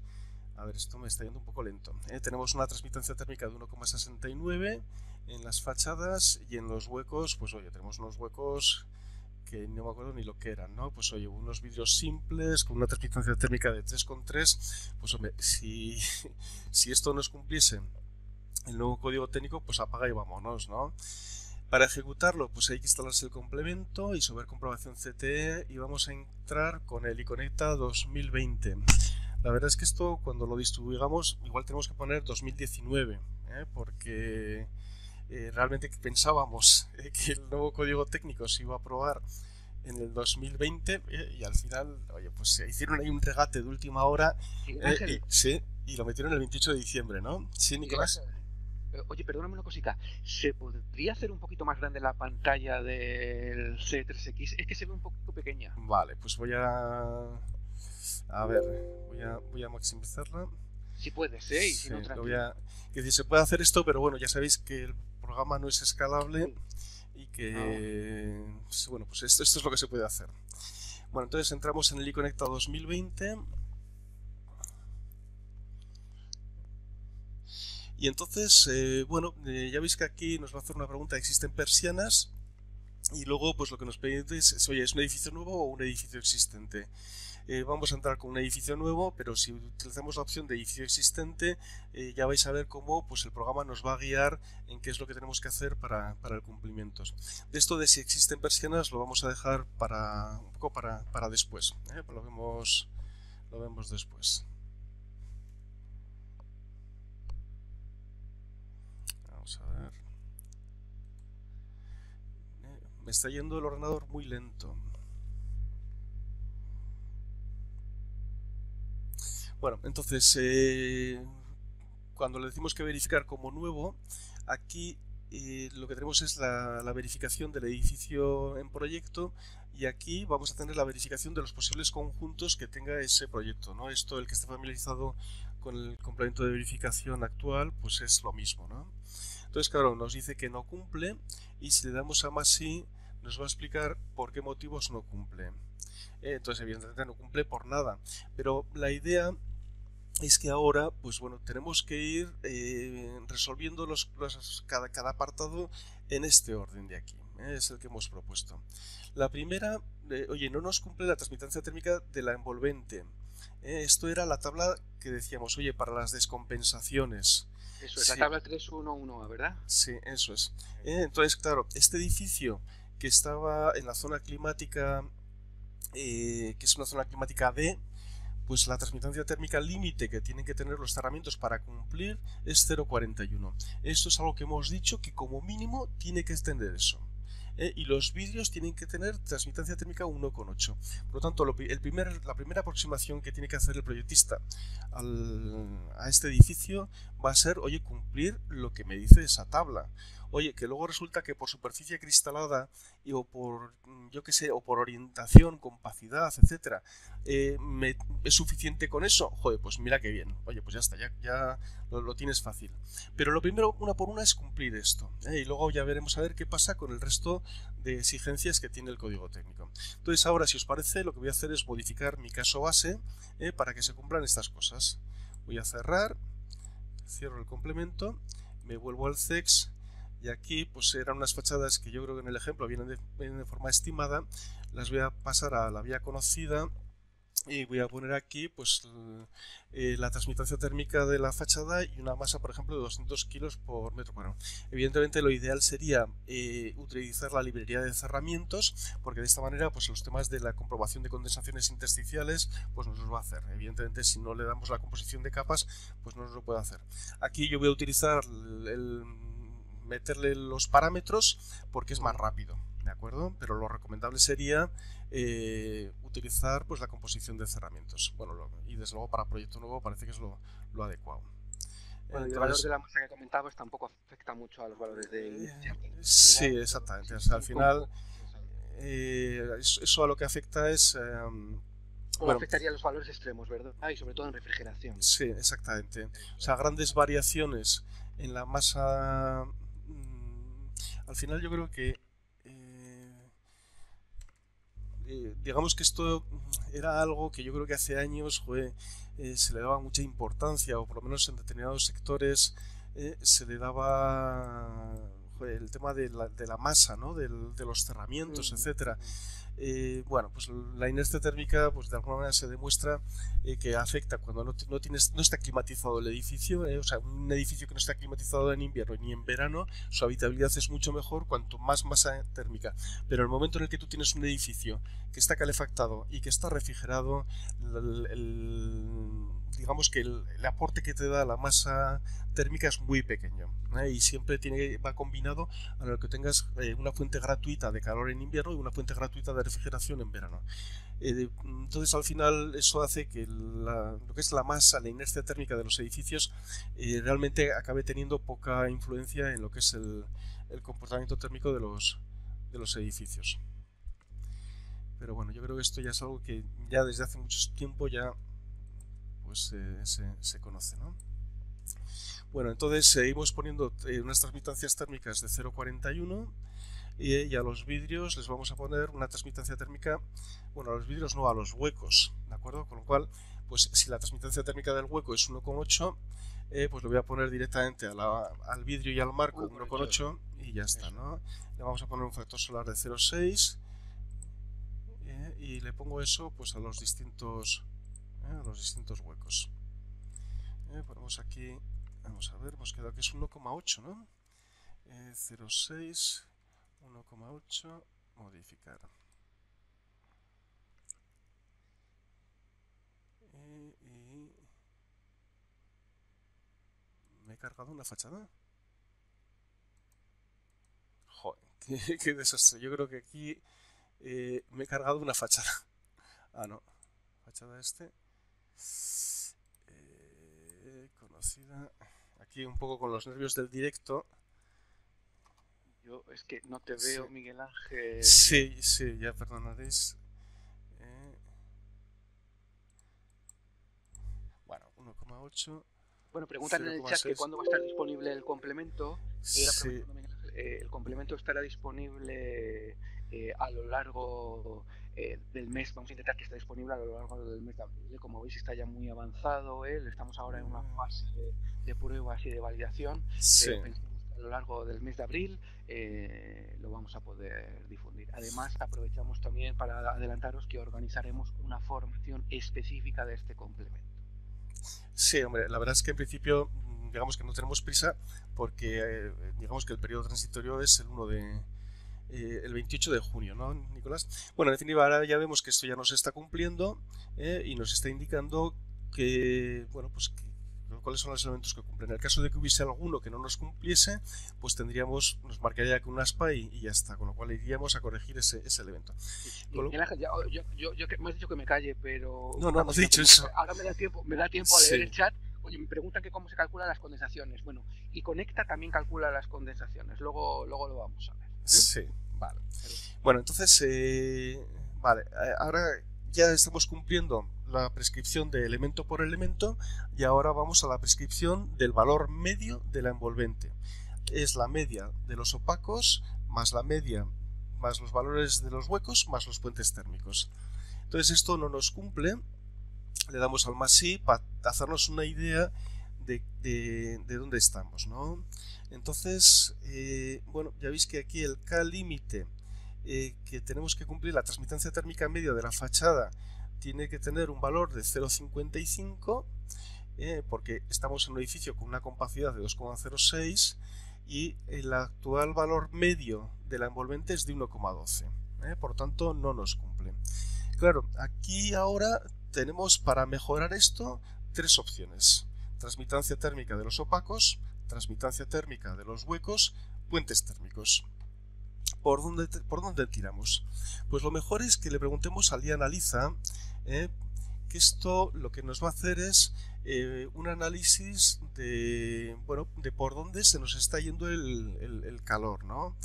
A ver, esto me está yendo un poco lento. Tenemos una transmitancia térmica de 1,69 en las fachadas y en los huecos, pues oye, tenemos unos huecos que no me acuerdo ni lo que eran, ¿no? Pues oye, unos vidrios simples con una transmitancia térmica de 3,3, pues hombre, si esto nos cumpliese el nuevo código técnico, pues apaga y vámonos, ¿no? Para ejecutarlo, pues hay que instalarse el complemento y sobre comprobación CTE y vamos a entrar con el iConnecta 2020. La verdad es que esto, cuando lo distribuyamos, igual tenemos que poner 2019, porque realmente pensábamos que el nuevo código técnico se iba a aprobar en el 2020 y al final, oye, pues se hicieron ahí un regate de última hora y lo metieron el 28 de diciembre, ¿no? Sí, Nicolás. Oye, perdóname una cosita. ¿Se podría hacer un poquito más grande la pantalla del C3X? Es que se ve un poquito pequeña. Vale, pues voy a ver, voy a maximizarla. Si puedes, ¿eh? Y si no, tranquilo. Que decir, se puede hacer esto, pero bueno, ya sabéis que el programa no es escalable y que, bueno, pues esto es lo que se puede hacer. Bueno, entonces entramos en el iConnecta 2020. Y entonces, bueno, ya veis que aquí nos va a hacer una pregunta: ¿existen persianas? Y luego, pues lo que nos pide es, oye, ¿es un edificio nuevo o un edificio existente? Vamos a entrar con un edificio nuevo, pero si utilizamos la opción de edificio existente, ya vais a ver cómo pues el programa nos va a guiar en qué es lo que tenemos que hacer para el cumplimiento. De esto de si existen persianas lo vamos a dejar un poco para después, lo vemos después. Vamos a ver. Me está yendo el ordenador muy lento. Bueno, entonces, cuando le decimos que verificar como nuevo, aquí lo que tenemos es la verificación del edificio en proyecto, y aquí vamos a tener la verificación de los posibles conjuntos que tenga ese proyecto, ¿no? Esto, el que esté familiarizado con el complemento de verificación actual, pues es lo mismo, ¿no? Entonces, claro, nos dice que no cumple, y si le damos a más sí, nos va a explicar por qué motivos no cumple. Entonces, evidentemente no cumple por nada, pero la idea es que ahora, pues bueno, tenemos que ir resolviendo cada apartado en este orden de aquí. Es el que hemos propuesto. La primera, oye, no nos cumple la transmitancia térmica de la envolvente. Esto era la tabla que decíamos, oye, para las descompensaciones. Eso es, sí. La tabla 311, ¿verdad? Sí, eso es. Entonces, claro, este edificio que estaba en la zona climática, que es una zona climática D, pues la transmitancia térmica límite que tienen que tener los cerramientos para cumplir es 0,41. Esto es algo que hemos dicho que como mínimo tiene que extender eso. Y los vidrios tienen que tener transmitancia térmica 1,8. Por lo tanto, la primera aproximación que tiene que hacer el proyectista a este edificio va a ser, oye, cumplir lo que me dice esa tabla. Oye, que luego resulta que por superficie cristalada o por, yo qué sé, o por orientación, compacidad, etcétera, ¿es suficiente con eso? Joder, pues mira qué bien. Oye, pues ya está, ya lo tienes fácil. Pero lo primero, una por una, es cumplir esto. Y luego ya veremos a ver qué pasa con el resto de exigencias que tiene el código técnico. Entonces ahora, si os parece, lo que voy a hacer es modificar mi caso base para que se cumplan estas cosas. Voy a cerrar, cierro el complemento, me vuelvo al CEX. Y aquí pues eran unas fachadas que yo creo que en el ejemplo vienen de forma estimada. Las voy a pasar a la vía conocida y voy a poner aquí pues la transmitancia térmica de la fachada y una masa, por ejemplo, de 200 kilos por metro cuadrado. Evidentemente lo ideal sería utilizar la librería de cerramientos, porque de esta manera pues los temas de la comprobación de condensaciones intersticiales pues nos los va a hacer. Evidentemente, si no le damos la composición de capas, pues no nos lo puede hacer. Aquí yo voy a utilizar meterle los parámetros porque es más rápido, ¿de acuerdo? Pero lo recomendable sería utilizar pues la composición de cerramientos. Bueno, y desde luego para proyecto nuevo parece que es lo adecuado. Bueno, y el valor de la masa que comentabas tampoco afecta mucho a los valores de... Sí, exactamente. O sea, al final eso a lo que afecta es... bueno, afectaría los valores extremos, ¿verdad? Y sobre todo en refrigeración. Sí, exactamente. O sea, grandes variaciones en la masa... al final yo creo que digamos que esto era algo que yo creo que hace años se le daba mucha importancia, o por lo menos en determinados sectores se le daba el tema de la masa, ¿no? de los cerramientos, etcétera. Bueno, pues la inercia térmica, pues de alguna manera se demuestra que afecta cuando no está climatizado el edificio, o sea, un edificio que no está climatizado en invierno ni en verano, su habitabilidad es mucho mejor cuanto más masa térmica. Pero en el momento en el que tú tienes un edificio que está calefactado y que está refrigerado, digamos que el aporte que te da la masa térmica es muy pequeño, y siempre va combinado a lo que tengas una fuente gratuita de calor en invierno y una fuente gratuita de refrigeración en verano. Entonces al final eso hace que lo que es la masa, la inercia térmica de los edificios realmente acabe teniendo poca influencia en lo que es el comportamiento térmico de los edificios. Pero bueno, yo creo que esto ya es algo que ya desde hace mucho tiempo ya pues se conoce, ¿no? Bueno, entonces seguimos poniendo unas transmitancias térmicas de 0,41 y a los vidrios les vamos a poner una transmitancia térmica, bueno, a los vidrios no, a los huecos, ¿de acuerdo? Con lo cual, pues si la transmitancia térmica del hueco es 1,8, pues le voy a poner directamente al vidrio y al marco 1,8 y ya está, ¿no? Le vamos a poner un factor solar de 0,6 y le pongo eso pues a los distintos huecos. Ponemos aquí, vamos a ver, hemos quedado que es 1,8, ¿no? 0,6, 1,8, modificar. Y me he cargado una fachada. Joder, qué desastre. Yo creo que aquí me he cargado una fachada. Ah, no. Fachada conocida. Aquí un poco con los nervios del directo. Yo es que no te veo, sí. Miguel Ángel. Sí, ya perdonaréis. Bueno, 1,8. Bueno, preguntan en el chat que cuándo va a estar disponible el complemento. Sí. El complemento estará disponible a lo largo del mes. Vamos a intentar que esté disponible a lo largo del mes de abril. Como veis está ya muy avanzado. Estamos ahora en una fase de pruebas y de validación. Sí. A lo largo del mes de abril lo vamos a poder difundir. Además aprovechamos también para adelantaros que organizaremos una formación específica de este complemento. Sí, hombre, la verdad es que en principio digamos que no tenemos prisa porque digamos que el periodo transitorio es el 28 de junio, ¿no, Nicolás? Bueno, en definitiva, ahora ya vemos que esto ya nos está cumpliendo y nos está indicando que, bueno, pues cuáles son los elementos que cumplen. En el caso de que hubiese alguno que no nos cumpliese, pues nos marcaría con un aspa y ya está, con lo cual iríamos a corregir ese elemento. Yo me has dicho que me calle, pero... No has dicho eso. Ahora me da tiempo a leer el chat. Oye, me preguntan que cómo se calculan las condensaciones. Bueno, y Conecta también calcula las condensaciones. Luego lo vamos a ver. Sí, vale. Bueno, entonces, vale, ahora ya estamos cumpliendo la prescripción de elemento por elemento y ahora vamos a la prescripción del valor medio de la envolvente. Es la media de los opacos más la media más los valores de los huecos más los puentes térmicos. Entonces esto no nos cumple, le damos al más sí para hacernos una idea de dónde estamos, ¿no? Entonces, bueno, ya veis que aquí el K límite que tenemos que cumplir, la transmitancia térmica media de la fachada tiene que tener un valor de 0,55 porque estamos en un edificio con una compacidad de 2,06 y el actual valor medio de la envolvente es de 1,12, por tanto no nos cumple. Claro, aquí ahora tenemos para mejorar esto tres opciones: transmitancia térmica de los opacos, transmitancia térmica de los huecos, puentes térmicos. ¿Por dónde tiramos? Pues lo mejor es que le preguntemos al Analiza, que esto lo que nos va a hacer es un análisis de por dónde se nos está yendo el calor, ¿no?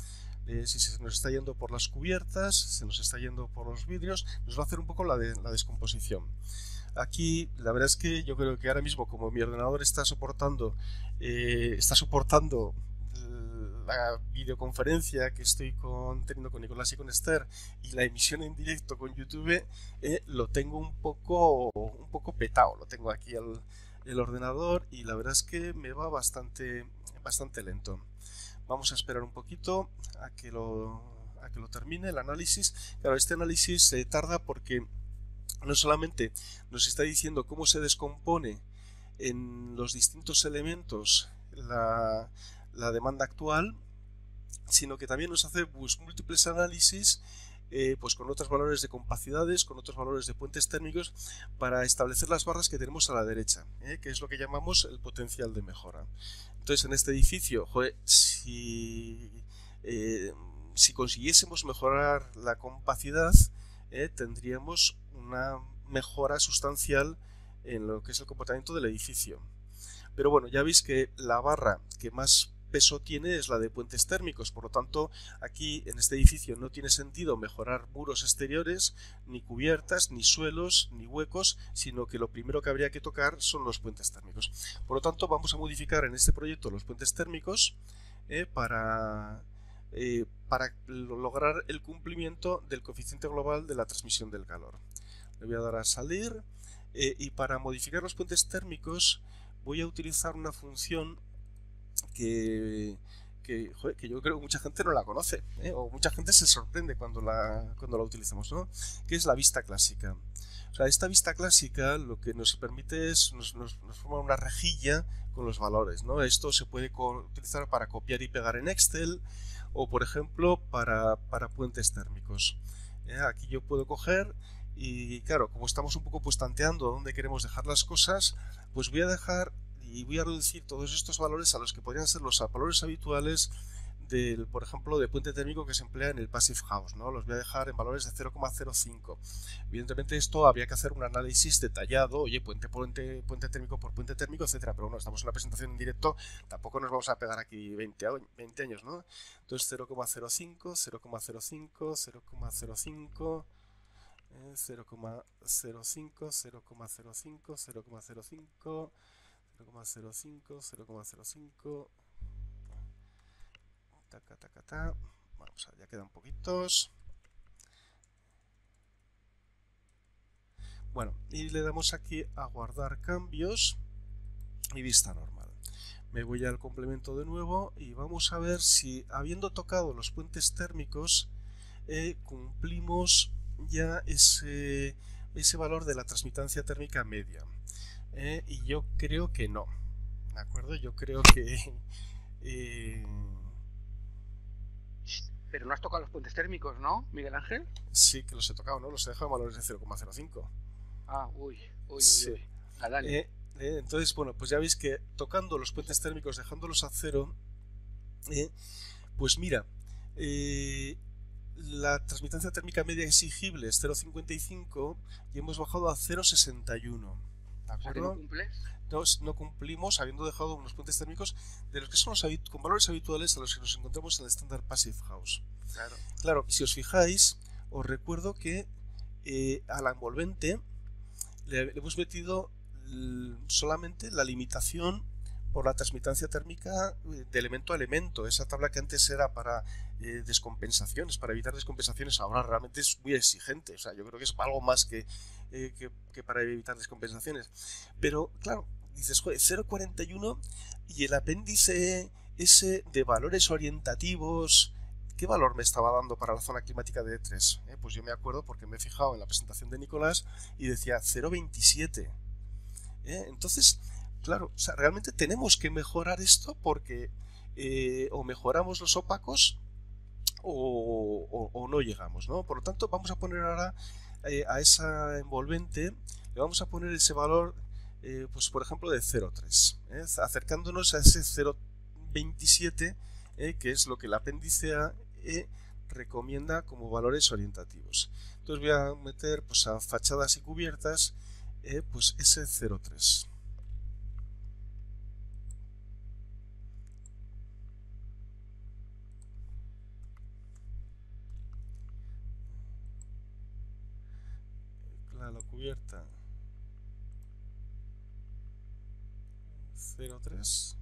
Si se nos está yendo por las cubiertas, se nos está yendo por los vidrios, nos va a hacer un poco la descomposición. Aquí la verdad es que yo creo que ahora mismo, como mi ordenador está soportando la videoconferencia que estoy teniendo con Nicolás y con Esther y la emisión en directo con YouTube, lo tengo un poco petado. Lo tengo aquí el ordenador y la verdad es que me va bastante lento. Vamos a esperar un poquito a que lo termine el análisis. Claro, este análisis se tarda porque no solamente nos está diciendo cómo se descompone en los distintos elementos la demanda actual, sino que también nos hace pues, múltiples análisis pues con otros valores de compacidades, con otros valores de puentes térmicos, para establecer las barras que tenemos a la derecha, que es lo que llamamos el potencial de mejora. Entonces, en este edificio, joder, si consiguiésemos mejorar la compacidad, tendríamos una mejora sustancial en lo que es el comportamiento del edificio. Pero bueno, ya veis que la barra que más peso tiene es la de puentes térmicos, por lo tanto aquí en este edificio no tiene sentido mejorar muros exteriores, ni cubiertas, ni suelos, ni huecos, sino que lo primero que habría que tocar son los puentes térmicos. Por lo tanto vamos a modificar en este proyecto los puentes térmicos para lograr el cumplimiento del coeficiente global de la transmisión del calor. Le voy a dar a salir y para modificar los puentes térmicos voy a utilizar una función que yo creo que mucha gente no la conoce, o mucha gente se sorprende cuando la utilizamos, ¿no? Que es la vista clásica. O sea, esta vista clásica lo que nos permite es, nos forma una rejilla con los valores, ¿no? Esto se puede utilizar para copiar y pegar en Excel, o por ejemplo para puentes térmicos. Aquí yo puedo coger y claro, como estamos un poco pues tanteando dónde queremos dejar las cosas, pues voy a dejar y voy a reducir todos estos valores a los que podrían ser los valores habituales del, por ejemplo, de puente térmico que se emplea en el Passive House, ¿no? Los voy a dejar en valores de 0,05. Evidentemente esto habría que hacer un análisis detallado, oye, puente térmico por puente térmico, etcétera. Pero bueno, estamos en una presentación en directo, tampoco nos vamos a pegar aquí 20 años, ¿no? Entonces 0,05, 0,05, 0,05... 0,05, 0,05, 0,05, 0,05, 0,05, 0,05, taca. Vamos a ver, ya quedan poquitos. Bueno, y le damos aquí a guardar cambios y vista normal. Me voy al complemento de nuevo y vamos a ver si, habiendo tocado los puentes térmicos, cumplimos ya ese valor de la transmitancia térmica media. Y yo creo que no, ¿de acuerdo? Yo creo que... Pero no has tocado los puentes térmicos, ¿no, Miguel Ángel? Sí, que los he tocado, ¿no? Los he dejado en valores de 0,05. Ah, uy. Sí. Dale. Entonces, bueno, pues ya veis que tocando los puentes térmicos, dejándolos a 0, pues mira, la transmitancia térmica media exigible es 0,55 y hemos bajado a 0,61. ¿De acuerdo? O sea, que no cumples. No cumplimos, habiendo dejado unos puentes térmicos de los que son con valores habituales a los que nos encontramos en el Standard Passive House. Claro, si os fijáis, os recuerdo que a la envolvente le hemos metido solamente la limitación por la transmitancia térmica de elemento a elemento. Esa tabla que antes era para descompensaciones, para evitar descompensaciones, ahora realmente es muy exigente. O sea, yo creo que es algo más que para evitar descompensaciones. Pero claro, dices, joder, 0,41 y el apéndice ese de valores orientativos, ¿qué valor me estaba dando para la zona climática de E3? Pues yo me acuerdo porque me he fijado en la presentación de Nicolás y decía 0,27. Entonces, claro, o sea, realmente tenemos que mejorar esto porque o mejoramos los opacos o no llegamos, ¿no? Por lo tanto, vamos a poner ahora a esa envolvente, le vamos a poner ese valor, pues por ejemplo de 0,3, acercándonos a ese 0,27, que es lo que el apéndice A recomienda como valores orientativos. Entonces voy a meter pues a fachadas y cubiertas pues ese 0,3. La cubierta 0,3.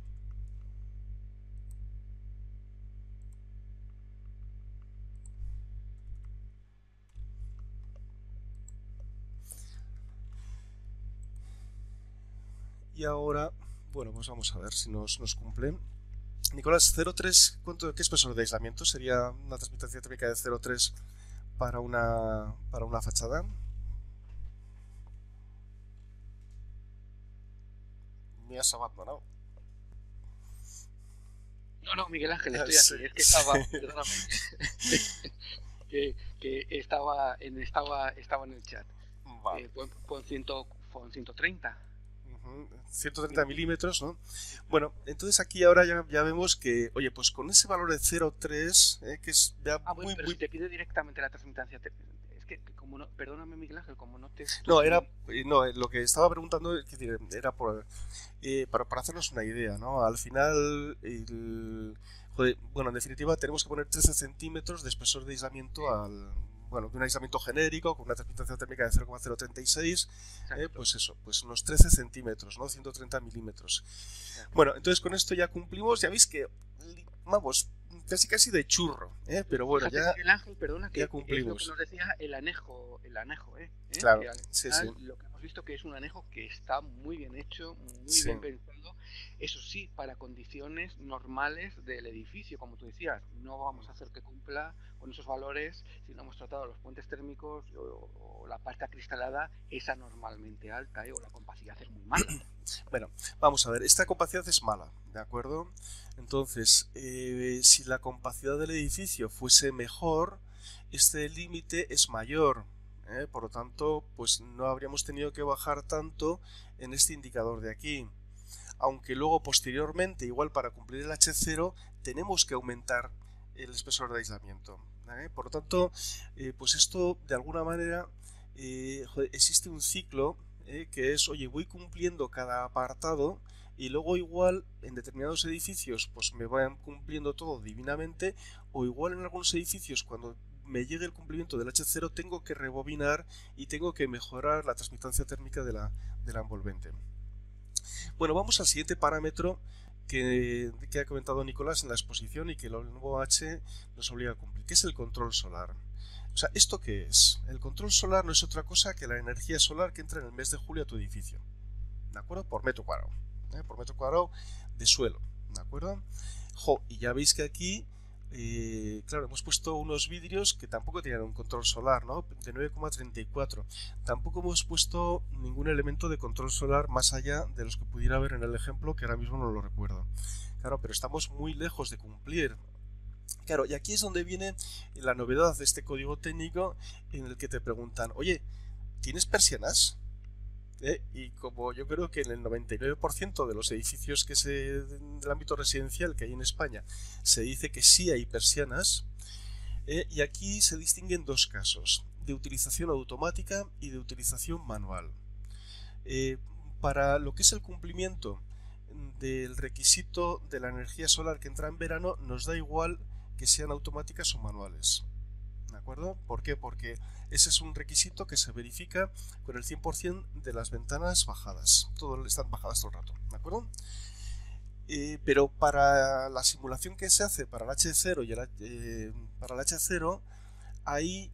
ahora, bueno, pues vamos a ver si nos cumple. Nicolás, 0,3, ¿qué espesor de aislamiento? ¿Sería una transmitancia térmica de 0,3 para una fachada? Me has abandonado. No, Miguel Ángel, estoy aquí. Es que estaba, perdóname, que estaba en el chat. Vale. Pon 130. 130 milímetros, ¿no? Bueno, entonces aquí ahora ya vemos que, oye, pues con ese valor de 0,3, que es ya bueno, pero si te pide directamente la transmitancia, es que como no, perdóname Miguel Ángel, como no te... No, lo que estaba preguntando era para hacernos una idea, ¿no? Al final, bueno, en definitiva tenemos que poner 13 centímetros de espesor de aislamiento de un aislamiento genérico con una transmitación térmica de 0,036, pues eso, pues unos 13 centímetros, ¿no? 130 milímetros. Bueno, entonces con esto ya cumplimos, ya veis que, vamos, casi de churro, pero bueno, fíjate, ya, Miguel Ángel, perdona, ya cumplimos. Es lo que nos decía el anejo, Claro, que sí. Lo que hemos visto que es un anejo que está muy bien hecho, muy bien pensado, eso sí, para condiciones normales del edificio, como tú decías, no vamos a hacer que cumpla con esos valores si no hemos tratado los puentes térmicos o la parte acristalada es anormalmente alta, o la compacidad es muy mala. Bueno, vamos a ver, esta compacidad es mala, ¿de acuerdo? Entonces, si la compacidad del edificio fuese mejor, este límite es mayor, por lo tanto, pues no habríamos tenido que bajar tanto en este indicador de aquí. Aunque luego, posteriormente, igual para cumplir el H0, tenemos que aumentar el espesor de aislamiento. Por lo tanto, pues esto, de alguna manera, existe un ciclo que es, oye, voy cumpliendo cada apartado y luego igual en determinados edificios pues me van cumpliendo todo divinamente, o igual en algunos edificios cuando me llegue el cumplimiento del H0 tengo que rebobinar y tengo que mejorar la transmitancia térmica de la envolvente. Bueno, vamos al siguiente parámetro que ha comentado Nicolás en la exposición y que el nuevo H nos obliga a cumplir, que es el control solar. O sea, ¿esto qué es? El control solar no es otra cosa que la energía solar que entra en el mes de julio a tu edificio, ¿de acuerdo? Por metro cuadrado, por metro cuadrado de suelo, ¿de acuerdo? Y ya veis que aquí, claro, hemos puesto unos vidrios que tampoco tenían un control solar, ¿no? De 9,34. Tampoco hemos puesto ningún elemento de control solar más allá de los que pudiera haber en el ejemplo, que ahora mismo no lo recuerdo. Claro, pero estamos muy lejos de cumplir. Claro, y aquí es donde viene la novedad de este código técnico en el que te preguntan, oye, ¿tienes persianas? Y como yo creo que en el 99% de los edificios del ámbito residencial que hay en España se dice que sí hay persianas, y aquí se distinguen dos casos, de utilización automática y de utilización manual. Para lo que es el cumplimiento del requisito de la energía solar que entra en verano, nos da igual que sean automáticas o manuales, ¿de acuerdo? ¿Por qué? Porque ese es un requisito que se verifica con el 100% de las ventanas bajadas, están bajadas todo el rato, ¿de acuerdo? Pero para la simulación que se hace para el H0 para el H0, ahí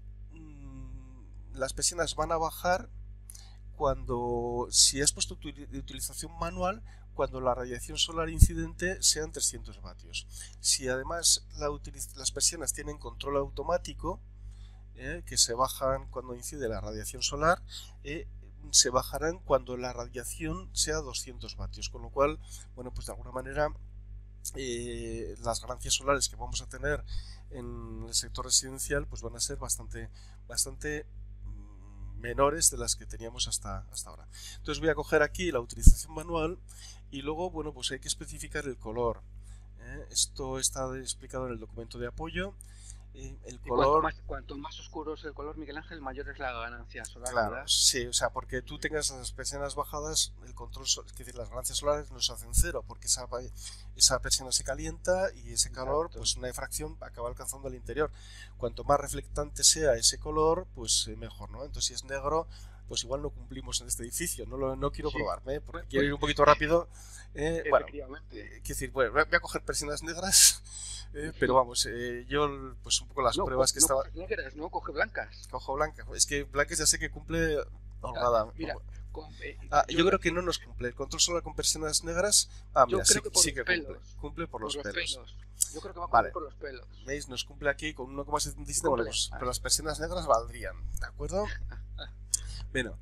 las persianas van a bajar si has puesto de utilización manual, cuando la radiación solar incidente sean 300 vatios. Si además las persianas tienen control automático, que se bajan cuando incide la radiación solar, se bajarán cuando la radiación sea 200 vatios, con lo cual, bueno, pues de alguna manera las ganancias solares que vamos a tener en el sector residencial pues van a ser bastante menores de las que teníamos hasta ahora. Entonces voy a coger aquí la utilización manual y luego, bueno, pues hay que especificar el color. Esto está explicado en el documento de apoyo. El color... Cuanto más oscuro es el color, Miguel Ángel, mayor es la ganancia solar. Claro, ¿verdad? sí, o sea, porque tú tengas las persianas bajadas, el control, es decir, las ganancias solares no se hacen cero, porque esa persiana se calienta y ese calor, pues una difracción acaba alcanzando el interior. Cuanto más reflectante sea ese color, pues mejor, ¿no? Entonces, si es negro, pues igual no cumplimos en este edificio. No quiero probarme, porque quiero ir un poquito rápido. Bueno, quiero decir, bueno, voy a coger persianas negras. Pero vamos, yo pues un poco las pruebas que estaba... Negras, no, coge blancas. Cojo blancas, es que blancas ya sé que cumple holgada. Mira, Yo creo que no nos cumple. El control solar con persianas negras. Mira, sí que cumple. Cumple por los pelos. Yo creo que va a cumplir por los pelos. ¿Veis? Nos cumple aquí con 1,77. Bueno, pues, pero las persianas negras valdrían. ¿De acuerdo? Bueno.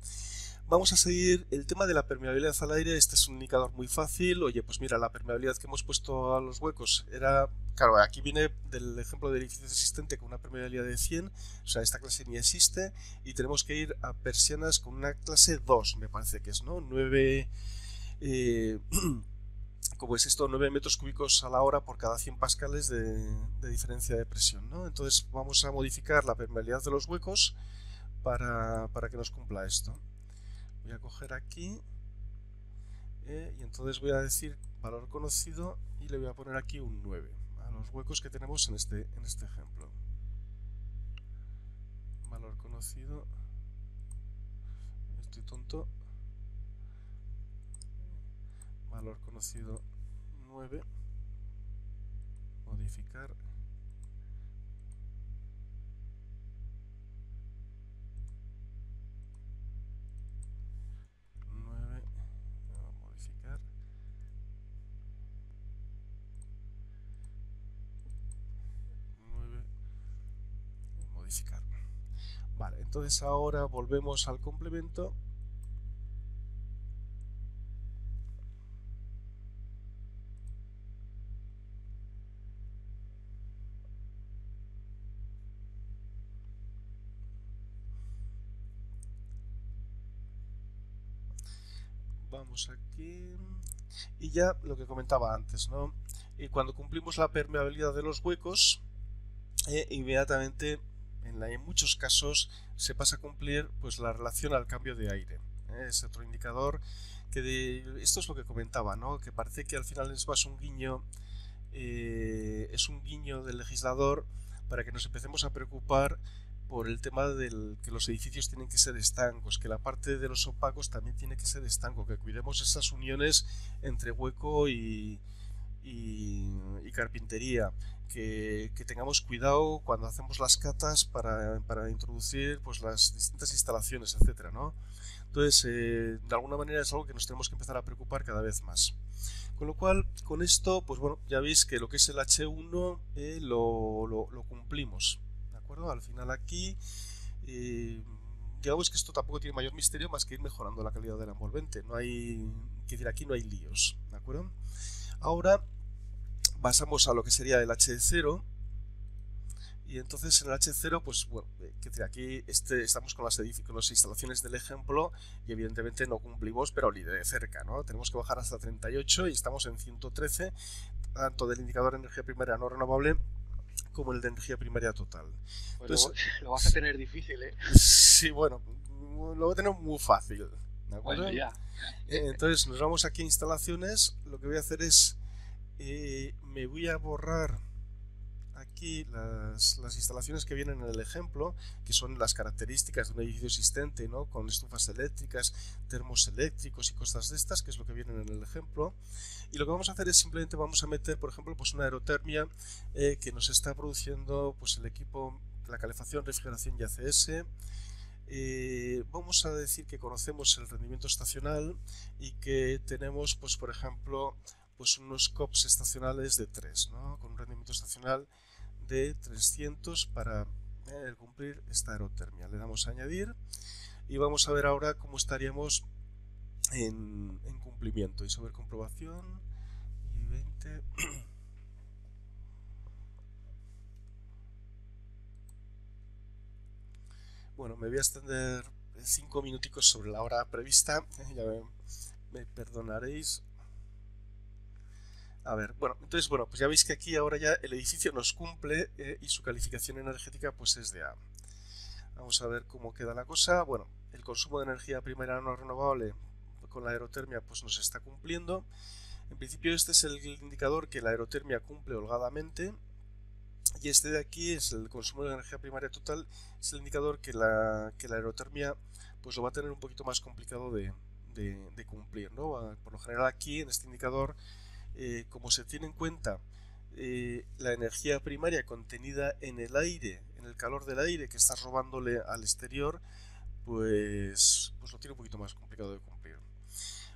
Vamos a seguir el tema de la permeabilidad al aire. Este es un indicador muy fácil. Oye, pues mira, la permeabilidad que hemos puesto a los huecos era... Claro, aquí viene del ejemplo del edificio existente con una permeabilidad de 100. O sea, esta clase ni existe. Y tenemos que ir a persianas con una clase 2, me parece que es, ¿no? 9... ¿Cómo es esto? 9 metros cúbicos a la hora por cada 100 pascales de diferencia de presión, ¿no? Entonces vamos a modificar la permeabilidad de los huecos para que nos cumpla esto. Voy a coger aquí y entonces voy a decir valor conocido y le voy a poner aquí un 9 a los huecos que tenemos en este ejemplo. Valor conocido, estoy tonto, valor conocido 9, modificar. Vale, entonces ahora volvemos al complemento. Vamos aquí y ya lo que comentaba antes, ¿no? Y cuando cumplimos la permeabilidad de los huecos, inmediatamente en muchos casos se pasa a cumplir pues la relación al cambio de aire. Es otro indicador que esto es lo que comentaba, ¿no? Que parece que al final es más un guiño, es un guiño del legislador para que nos empecemos a preocupar por el tema del que los edificios tienen que ser estancos, que la parte de los opacos también tiene que ser estanco, que cuidemos esas uniones entre hueco y carpintería, que tengamos cuidado cuando hacemos las catas para introducir pues las distintas instalaciones, etcétera, ¿no? Entonces, de alguna manera es algo que nos tenemos que empezar a preocupar cada vez más. Con lo cual, con esto, pues bueno, ya veis que lo que es el H1 lo cumplimos, ¿de acuerdo? Al final aquí, digamos que esto tampoco tiene mayor misterio más que ir mejorando la calidad del envolvente. No hay, que decir, aquí no hay líos, ¿de acuerdo? Ahora pasamos a lo que sería el H0 y entonces en el H0 pues bueno, aquí estamos con las instalaciones del ejemplo y evidentemente no cumplimos, pero ni de cerca, ¿no? Tenemos que bajar hasta 38 y estamos en 113, tanto del indicador de energía primaria no renovable como el de energía primaria total. Pues entonces, lo vas a tener difícil, ¿eh? Sí, bueno, lo voy a tener muy fácil, ¿de acuerdo? Bueno, ya. Entonces nos vamos aquí a instalaciones, lo que voy a hacer es me voy a borrar aquí las instalaciones que vienen en el ejemplo, que son las características de un edificio existente, ¿no? Con estufas eléctricas, termos eléctricos y cosas de estas, que es lo que vienen en el ejemplo. Y lo que vamos a hacer es simplemente vamos a meter, por ejemplo, pues una aerotermia que nos está produciendo pues el equipo, la calefacción, refrigeración y ACS. Vamos a decir que conocemos el rendimiento estacional y que tenemos, pues por ejemplo, pues unos COPS estacionales de 3, ¿no? Con un rendimiento estacional de 300 para cumplir esta aerotermia. Le damos a añadir y vamos a ver ahora cómo estaríamos en cumplimiento. Y sobre comprobación y 20. Bueno, me voy a extender 5 minuticos sobre la hora prevista. Ya me perdonaréis. A ver, bueno, entonces, bueno, pues ya veis que aquí ahora ya el edificio nos cumple y su calificación energética pues es de A. Vamos a ver cómo queda la cosa. Bueno, el consumo de energía primaria no renovable con la aerotermia pues nos está cumpliendo. En principio este es el indicador que la aerotermia cumple holgadamente y este de aquí es el consumo de energía primaria total, es el indicador que la aerotermia pues lo va a tener un poquito más complicado de cumplir, ¿no? Por lo general aquí en este indicador como se tiene en cuenta la energía primaria contenida en el aire, en el calor del aire que estás robándole al exterior, pues lo tiene un poquito más complicado de cumplir.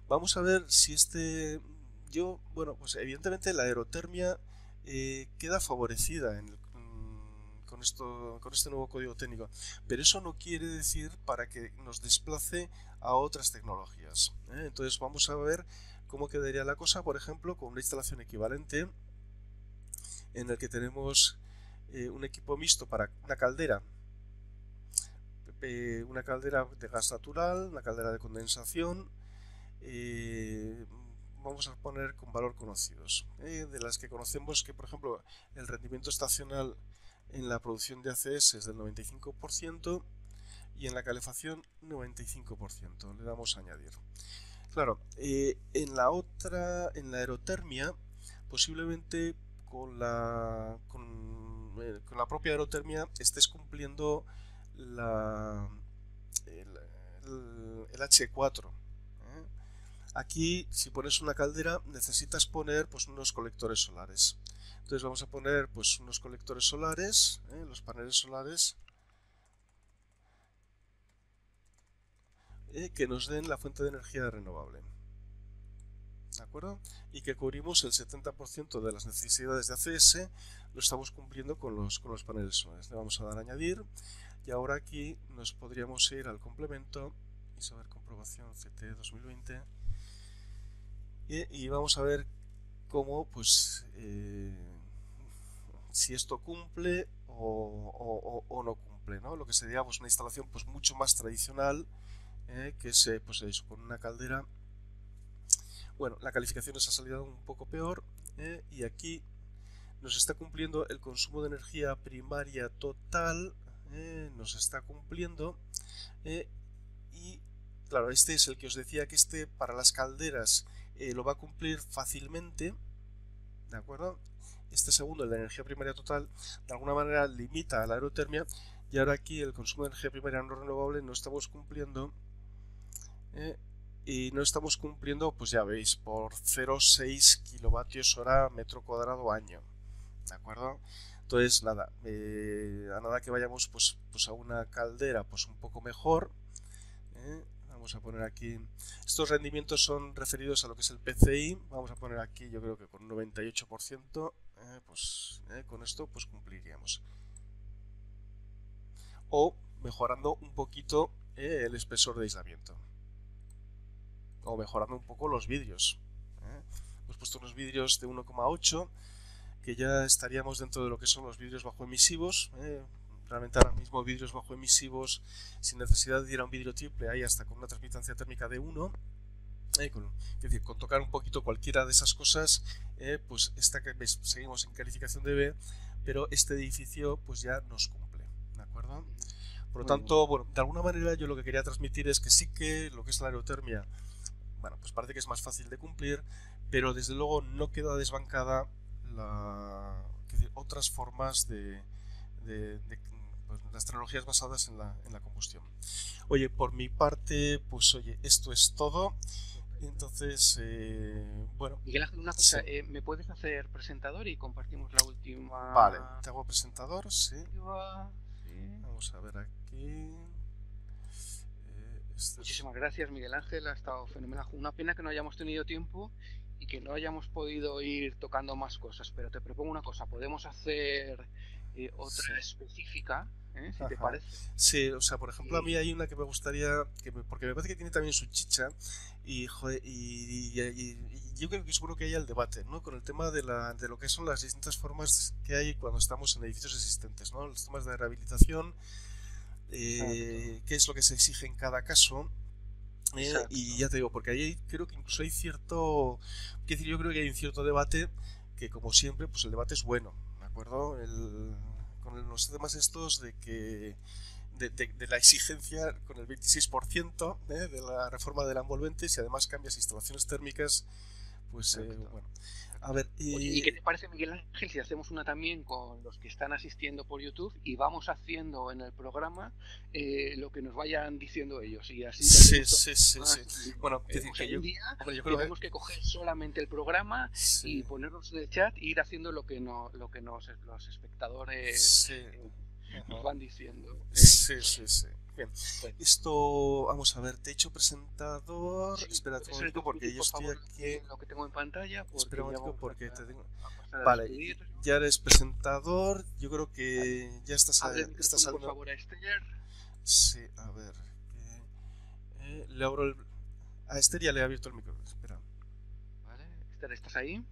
Vamos a ver si bueno, pues evidentemente la aerotermia queda favorecida con este nuevo código técnico, pero eso no quiere decir para que nos desplace a otras tecnologías, ¿eh? Entonces vamos a ver cómo quedaría la cosa, por ejemplo, con una instalación equivalente en el que tenemos un equipo mixto para una caldera de gas natural, una caldera de condensación. Vamos a poner con valor conocidos, de las que conocemos que, por ejemplo, el rendimiento estacional en la producción de ACS es del 95% y en la calefacción 95%. Le damos a añadir. Claro, en la aerotermia, posiblemente con la propia aerotermia estés cumpliendo el H4. Aquí, si pones una caldera, necesitas poner pues unos colectores solares. Entonces vamos a poner pues unos colectores solares, los paneles solares, que nos den la fuente de energía renovable. ¿De acuerdo? Y que cubrimos el 70% de las necesidades de ACS, lo estamos cumpliendo con los paneles solares. Le vamos a dar a añadir y ahora aquí nos podríamos ir al complemento y saber comprobación CT 2020 y vamos a ver cómo pues si esto cumple o no cumple, ¿no? Lo que sería pues una instalación pues mucho más tradicional, que es pues eso, con una caldera. Bueno, la calificación nos ha salido un poco peor, y aquí nos está cumpliendo el consumo de energía primaria total, nos está cumpliendo, y claro, este es el que os decía que para las calderas lo va a cumplir fácilmente, ¿de acuerdo? Este segundo, el de energía primaria total, de alguna manera limita a la aerotermia, y ahora aquí el consumo de energía primaria no renovable no estamos cumpliendo, y no estamos cumpliendo, pues ya veis, por 0,6 kilovatios hora metro cuadrado año, ¿de acuerdo? Entonces nada, a nada que vayamos pues a una caldera pues un poco mejor, vamos a poner aquí, estos rendimientos son referidos a lo que es el PCI, vamos a poner aquí yo creo que con un 98%, pues con esto pues cumpliríamos, o mejorando un poquito el espesor de aislamiento, o mejorando un poco los vidrios. Hemos puesto unos vidrios de 1,8, que ya estaríamos dentro de lo que son los vidrios bajo emisivos. Realmente ahora mismo vidrios bajo emisivos sin necesidad de ir a un vidrio triple hay hasta con una transmitancia térmica de 1. Es decir, con tocar un poquito cualquiera de esas cosas, pues seguimos en calificación de B, pero este edificio pues ya nos cumple, ¿de acuerdo? Por lo tanto, bueno, de alguna manera yo lo que quería transmitir es que sí que lo que es la aerotermia, bueno, pues parece que es más fácil de cumplir, pero desde luego no queda desbancada otras formas de pues, las tecnologías basadas en la combustión. Oye, por mi parte, pues oye, esto es todo. Entonces, bueno. Miguel Ángel, una cosa, sí. ¿Me puedes hacer presentador y compartimos la última? Vale, te hago presentador, sí. Sí. Vamos a ver aquí. Muchísimas gracias, Miguel Ángel, ha estado fenomenal. Una pena que no hayamos tenido tiempo y que no hayamos podido ir tocando más cosas, pero te propongo una cosa, podemos hacer otra específica, si te parece. Sí, o sea, por ejemplo, a mí hay una que me gustaría, porque me parece que tiene también su chicha, y yo creo que seguro que haya el debate, ¿no? Con el tema de lo que son las distintas formas que hay cuando estamos en edificios existentes, ¿no? Los temas de rehabilitación, qué es lo que se exige en cada caso. Y ya te digo, porque ahí creo que incluso hay yo creo que hay un cierto debate que, como siempre, pues el debate es bueno, ¿de acuerdo? Con los temas estos de la exigencia con el 26% de la reforma de la envolvente, si además cambias instalaciones térmicas, pues bueno. A ver, ¿y qué te parece, Miguel Ángel, si hacemos una también con los que están asistiendo por YouTube y vamos haciendo en el programa lo que nos vayan diciendo ellos? Y así sí. Bueno, un día tenemos que coger solamente el programa y ponernos en el chat e ir haciendo lo que los espectadores nos van diciendo. Sí, sí, sí. Bien. Bueno. Esto, vamos a ver, te he hecho presentador. Sí, Espérate un ¿puedes momento porque yo por estoy favor, aquí. lo que tengo en pantalla? Porque Espera un ya momento vamos porque te tengo. a pasar a Vale, despedir. ya eres presentador. Yo creo que ya estás Abre el micrófono, por saliendo. favor, a Esther. Sí, a ver. Le abro el. A Esther ya le he abierto el micrófono. Espera. Vale, Esther, ¿estás ahí?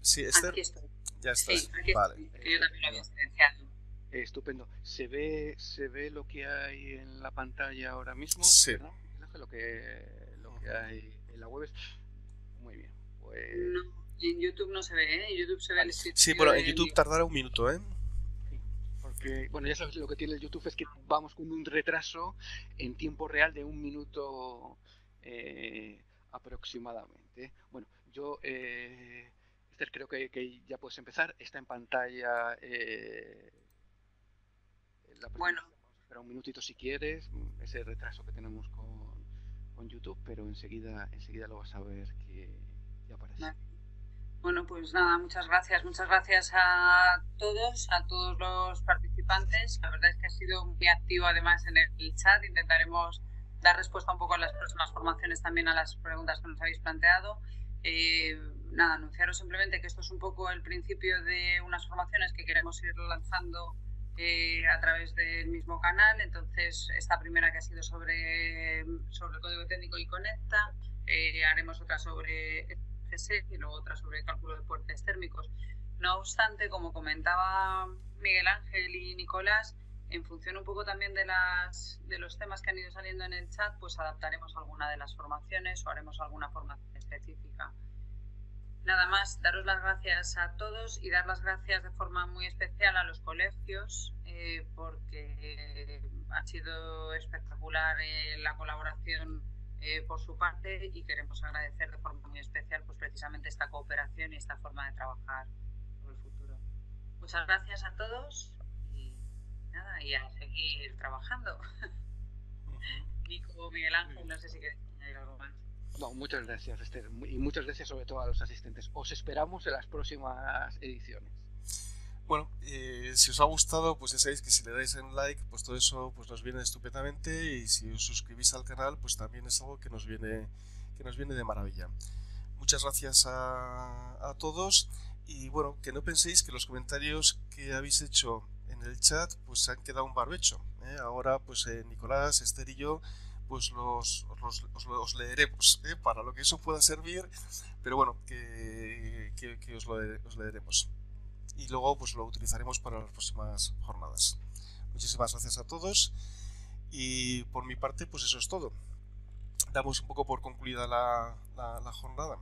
Sí, Esther. Aquí estoy. Ya estás. Sí, aquí Vale. estoy, que yo también lo había silenciado. Estupendo. ¿Se ve lo que hay en la pantalla ahora mismo? Sí. ¿Verdad? Lo que hay en la web es... Muy bien. Pues... No, en YouTube no se ve, ¿eh? En YouTube se ve el escritorio. Sí, bueno, en YouTube tardará un minuto, ¿eh? Porque, bueno, ya sabes, lo que tiene el YouTube es que vamos con un retraso en tiempo real de 1 minuto aproximadamente. Bueno, yo, Esther, creo que ya puedes empezar. Está en pantalla la presentación. Bueno. Vamos a esperar un minutito si quieres, ese retraso que tenemos con YouTube, pero enseguida lo vas a ver que ya aparece. Vale. Bueno, pues nada, muchas gracias a todos los participantes. La verdad es que ha sido muy activo además en el chat. Intentaremos dar respuesta un poco en las próximas formaciones también a las preguntas que nos habéis planteado. Nada, anunciaros simplemente que esto es un poco el principio de unas formaciones que queremos ir lanzando a través del mismo canal. Entonces, esta primera que ha sido sobre el código técnico y Conecta, haremos otra sobre y luego otra sobre cálculo de puentes térmicos. No obstante, como comentaba Miguel Ángel y Nicolás, en función un poco también de los temas que han ido saliendo en el chat, pues adaptaremos alguna de las formaciones o haremos alguna formación específica. Nada más, daros las gracias a todos y dar las gracias de forma muy especial a los colegios porque ha sido espectacular la colaboración por su parte y queremos agradecer de forma muy especial pues precisamente esta cooperación y esta forma de trabajar por el futuro. Muchas gracias a todos y nada, y a seguir trabajando. Nico, Miguel Ángel, no sé si queréis añadir algo más. No, muchas gracias, Esther, y muchas gracias sobre todo a los asistentes. Os esperamos en las próximas ediciones. Bueno, si os ha gustado, pues ya sabéis que si le dais en like, pues todo eso pues nos viene estupendamente, y si os suscribís al canal, pues también es algo que nos viene de maravilla. Muchas gracias a todos, y bueno, que no penséis que los comentarios que habéis hecho en el chat pues se han quedado un barbecho, ¿eh? Ahora pues Nicolás, Esther y yo pues os leeremos, ¿eh? Para lo que eso pueda servir, pero bueno, que os leeremos. Y luego pues lo utilizaremos para las próximas jornadas. Muchísimas gracias a todos, y por mi parte pues eso es todo. Damos un poco por concluida la jornada.